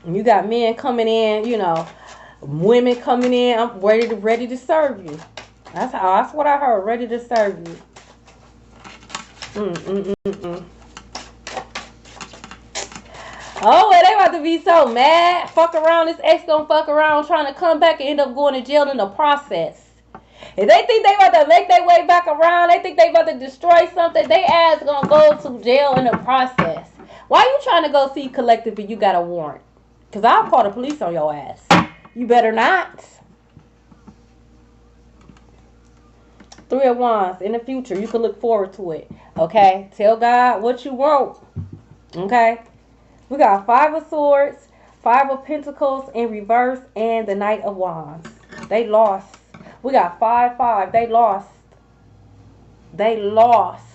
And you got men coming in, women coming in. I'm ready to serve you. That's what I heard. Ready to serve you. Oh, they about to be so mad. Fuck around. This ex gonna fuck around trying to come back and end up going to jail in the process. If they think they about to make their way back around, they think they about to destroy something, they ass gonna go to jail in the process. Why you trying to go see collective if you got a warrant? Because I'll call the police on your ass. You better not. 3 of Wands. In the future, you can look forward to it. Okay? Tell God what you want. Okay? We got 5 of Swords, 5 of Pentacles in reverse, and the Knight of Wands. They lost. We got 5-5. They lost. They lost.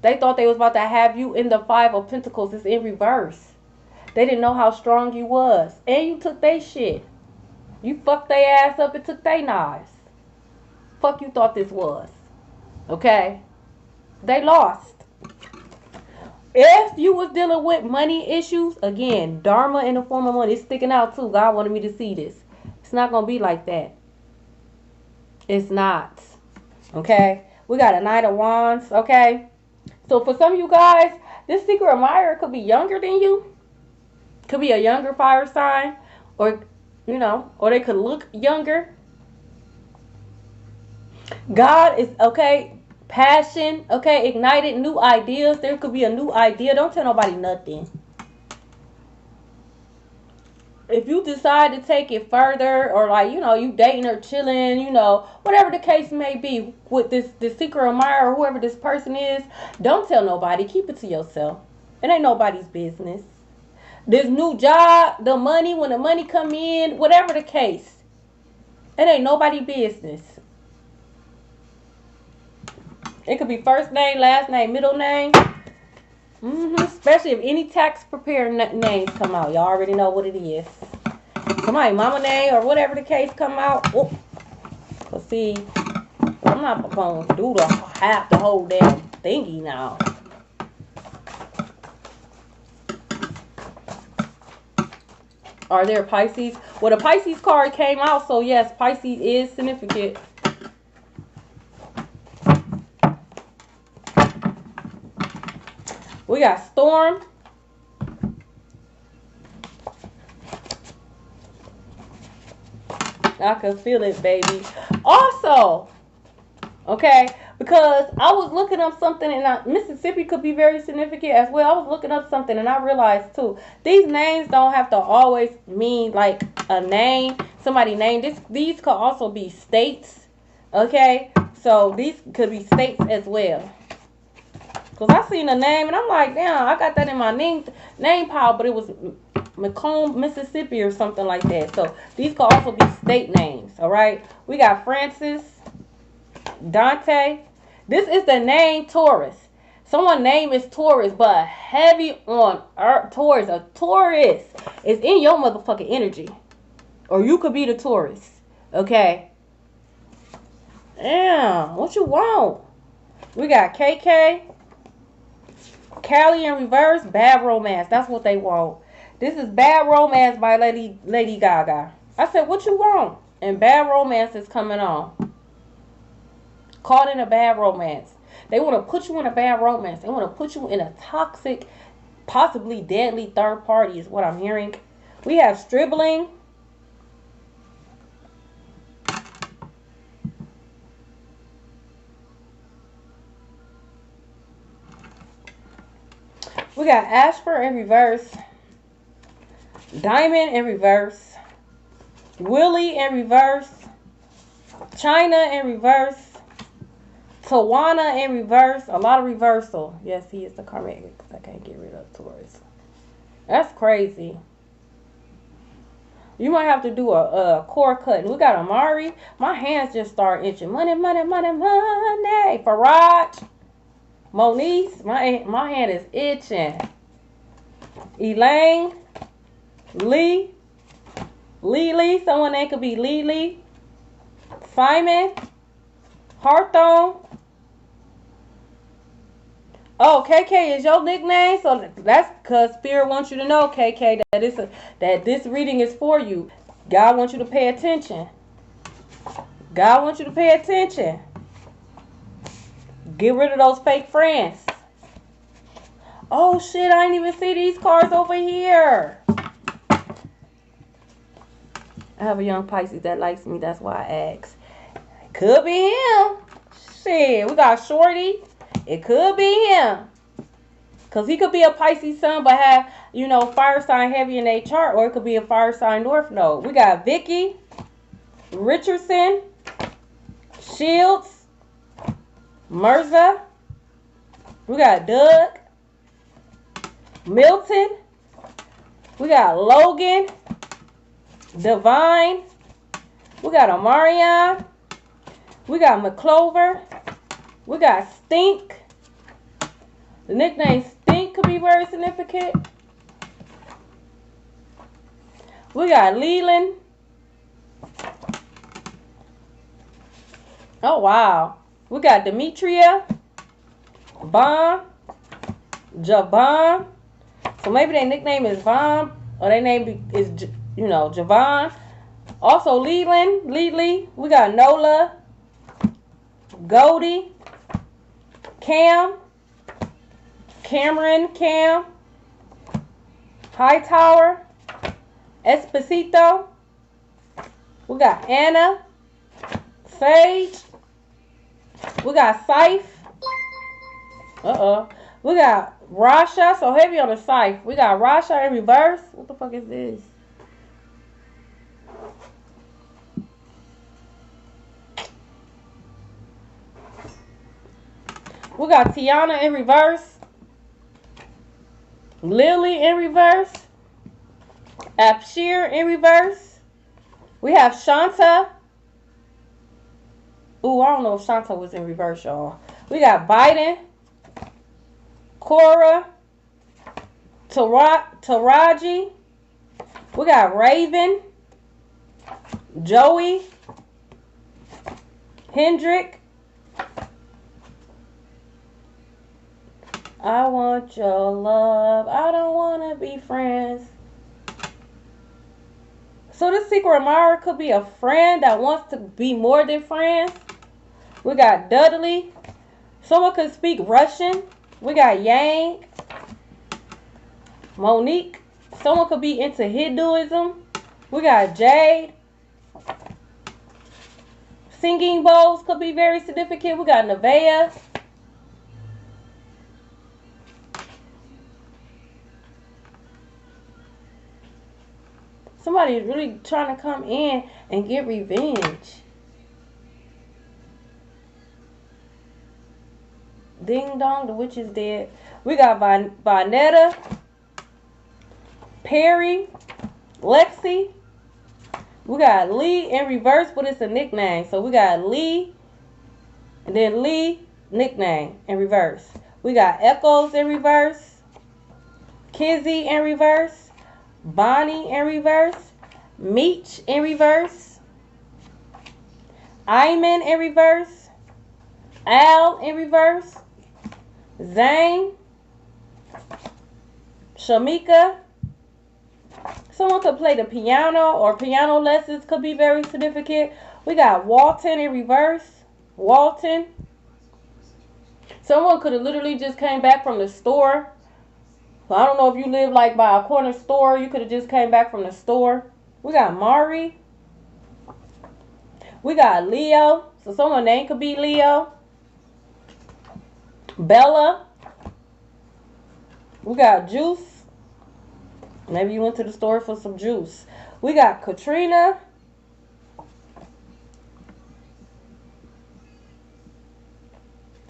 They thought they was about to have you in the 5 of Pentacles. It's in reverse. They didn't know how strong you was. And you took their shit. You fucked their ass up and took their knives. Fuck you thought this was. Okay? They lost. If you was dealing with money issues, again, Dharma in the form of money is sticking out too. God wanted me to see this. It's not going to be like that. It's not. Okay? We got a Knight of Wands. Okay? So for some of you guys, this secret admirer could be younger than you. Could be a younger fire sign. Or, or they could look younger. God is, okay, passion, okay, ignited new ideas. There could be a new idea. Don't tell nobody nothing. If you decide to take it further, or you dating or chilling, whatever the case may be with this secret admirer or whoever this person is, don't tell nobody. Keep it to yourself. It ain't nobody's business. This new job, the money, when the money come in, whatever the case, it ain't nobody's business. It could be first name, last name, middle name. Especially if any tax prepared names come out. Y'all already know what it is. Somebody mama name or whatever the case come out. Oh. But see, I'm not going to do the whole damn thingy now. Are there Pisces? Well, the Pisces card came out, so yes, Pisces is significant. We got Storm. I can feel it, baby. Also, okay, because I was looking up something, and Mississippi could be very significant as well. I was looking up something, and I realized too, these names don't have to always mean like a name, somebody name. These could also be states, okay? So these could be states as well. Because I seen a name, and I'm like, damn, I got that in my name pile, but it was Macomb, Mississippi or something like that. So these could also be state names, all right? We got Francis, Dante. This is the name Taurus. Someone's name is Taurus, but heavy on Taurus. A Taurus is in your motherfucking energy. Or you could be the Taurus, okay? Damn, what you want? We got KK. Callie in reverse, Bad Romance. That's what they want. This is Bad Romance by Lady Gaga. I said, what you want? And Bad Romance is coming on. Caught in a bad romance. They want to put you in a bad romance. They want to put you in a toxic, possibly deadly third party is what I'm hearing. We have Stribling. We got Ashford in reverse. Diamond in reverse. Willie in reverse. China in reverse. Tawana in reverse. A lot of reversal. Yes, he is the karmic. I can't get rid of Taurus. That's crazy. You might have to do a core cut. We got Amari. My hands just start itching. Money, money, money, money. Faraj. Moniece. My hand is itching. Elaine. Lee. Lily. Someone name could be Lily. Simon. Hawthorne. Oh, KK is your nickname, so that's because Spirit wants you to know, KK, that this reading is for you. God wants you to pay attention. God wants you to pay attention. Get rid of those fake friends. Oh shit, I didn't even see these cards over here. I have a young Pisces that likes me, that's why I asked. Could be him. Shit, we got Shorty. It could be him. Because he could be a Pisces sun, but have, fire sign heavy in their chart. Or it could be a fire sign north node. We got Vicky, Richardson, Shields, Mirza. We got Doug, Milton. We got Logan, Divine. We got Omarion. We got McClover. We got Stink. The nickname Stink could be very significant. We got Leland. Oh, wow. We got Demetria. Bon. Javon. So maybe their nickname is Von. Or their name is, Javon. Also Leland. Lee. We got Nola. Goldie. Cam. Cameron. Cam. Hightower. Esposito. We got Anna. Sage. We got Saif. We got Rasha. So heavy on the Saif. We got Rasha in reverse. What the fuck is this? We got Tiana in reverse. Lily in reverse. Abshir in reverse. We have Shanta. Ooh, I don't know if Shanta was in reverse, y'all. We got Biden. Cora. Taraji. We got Raven. Joey. Hendrick. I want your love. I don't want to be friends. So this secret admirer could be a friend that wants to be more than friends. We got Dudley. Someone could speak Russian. We got Yang. Monique. Someone could be into Hinduism. We got Jade. Singing bowls could be very significant. We got Nevaeh. Somebody is really trying to come in and get revenge. Ding dong, the witch is dead. We got Vonetta, Perry, Lexi. We got Lee in reverse, but it's a nickname. So we got Lee, and then Lee, nickname, in reverse. We got Echoes in reverse, Kizzy in reverse, Bonnie in reverse, Meech in reverse, Iman in reverse, Al in reverse, Zane, Shamika. Someone could play the piano, or piano lessons could be very significant. We got Walton in reverse. Walton. Someone could have literally just came back from the store. So I don't know if you live like by a corner store. You could have just came back from the store. We got Mari. We got Leo. So someone's name could be Leo. Bella. We got Juice. Maybe you went to the store for some juice. We got Katrina.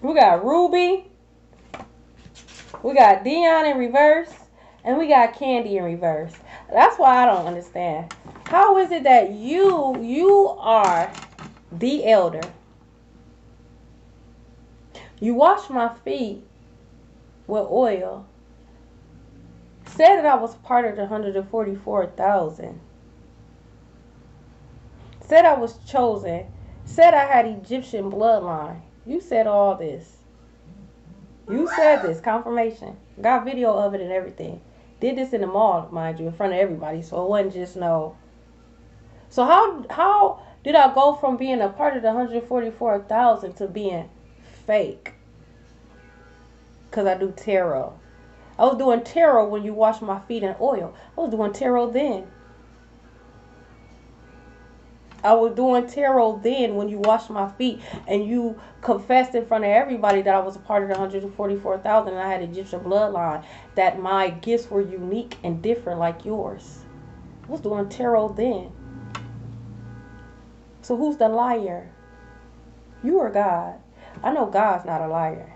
We got Ruby. We got Dion in reverse. And we got Candy in reverse. That's why I don't understand. How is it that you are the elder? You wash my feet with oil. Said that I was part of the 144,000. Said I was chosen. Said I had Egyptian bloodline. You said all this. You said this. Confirmation. Got video of it and everything. Did this in the mall, mind you, in front of everybody. So it wasn't just no. So how did I go from being a part of the 144,000 to being fake? Because I do tarot. I was doing tarot when you wash my feet in oil. I was doing tarot then. I was doing tarot then when you washed my feet and you confessed in front of everybody that I was a part of the 144,000 and I had Egyptian bloodline. That my gifts were unique and different like yours. I was doing tarot then. So who's the liar? You or God? I know God's not a liar.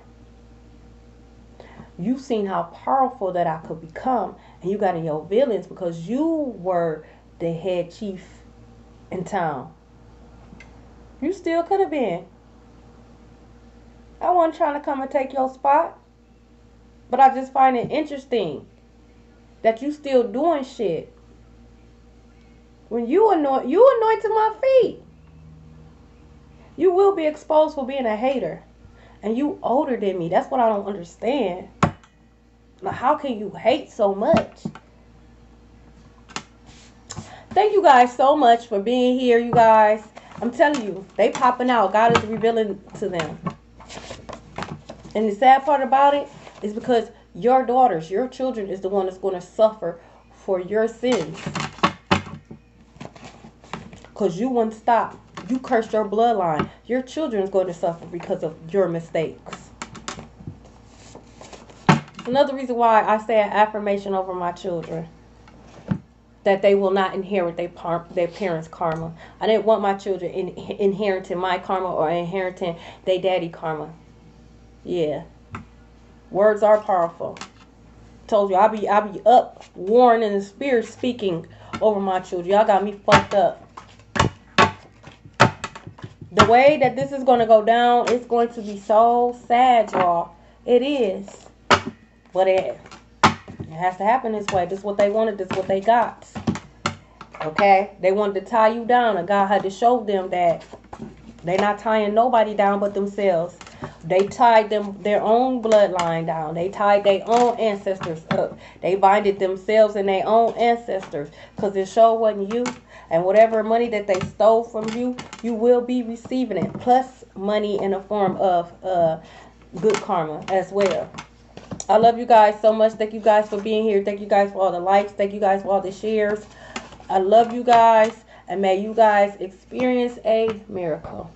You've seen how powerful that I could become. And you got in your feelings because you were the head chief in town. You still could have been. I wasn't trying to come and take your spot. But I just find it interesting that you still doing shit. When you anointed my feet. You will be exposed for being a hater. And you older than me. That's what I don't understand. Like, how can you hate so much? Thank you guys so much for being here, you guys. I'm telling you, they popping out. God is revealing to them. And the sad part about it is because your daughters, your children is the one that's going to suffer for your sins. Because you wouldn't stop. You cursed your bloodline. Your children is going to suffer because of your mistakes. Another reason why I say an affirmation over my children. That they will not inherit their parents' karma. I didn't want my children inheriting my karma or inheriting their daddy karma. Yeah. Words are powerful. Told you, I be up, warring in the spirit, speaking over my children. Y'all got me fucked up. The way that this is going to go down, it's going to be so sad, y'all. It is. But it has to happen this way. This is what they wanted. This is what they got. Okay? They wanted to tie you down. And God had to show them that they're not tying nobody down but themselves. They tied their own bloodline down. They tied their own ancestors up. They binded themselves and their own ancestors because it sure wasn't you. And whatever money that they stole from you, you will be receiving it. Plus money in the form of good karma as well. I love you guys so much. Thank you guys for being here. Thank you guys for all the likes. Thank you guys for all the shares. I love you guys. And may you guys experience a miracle.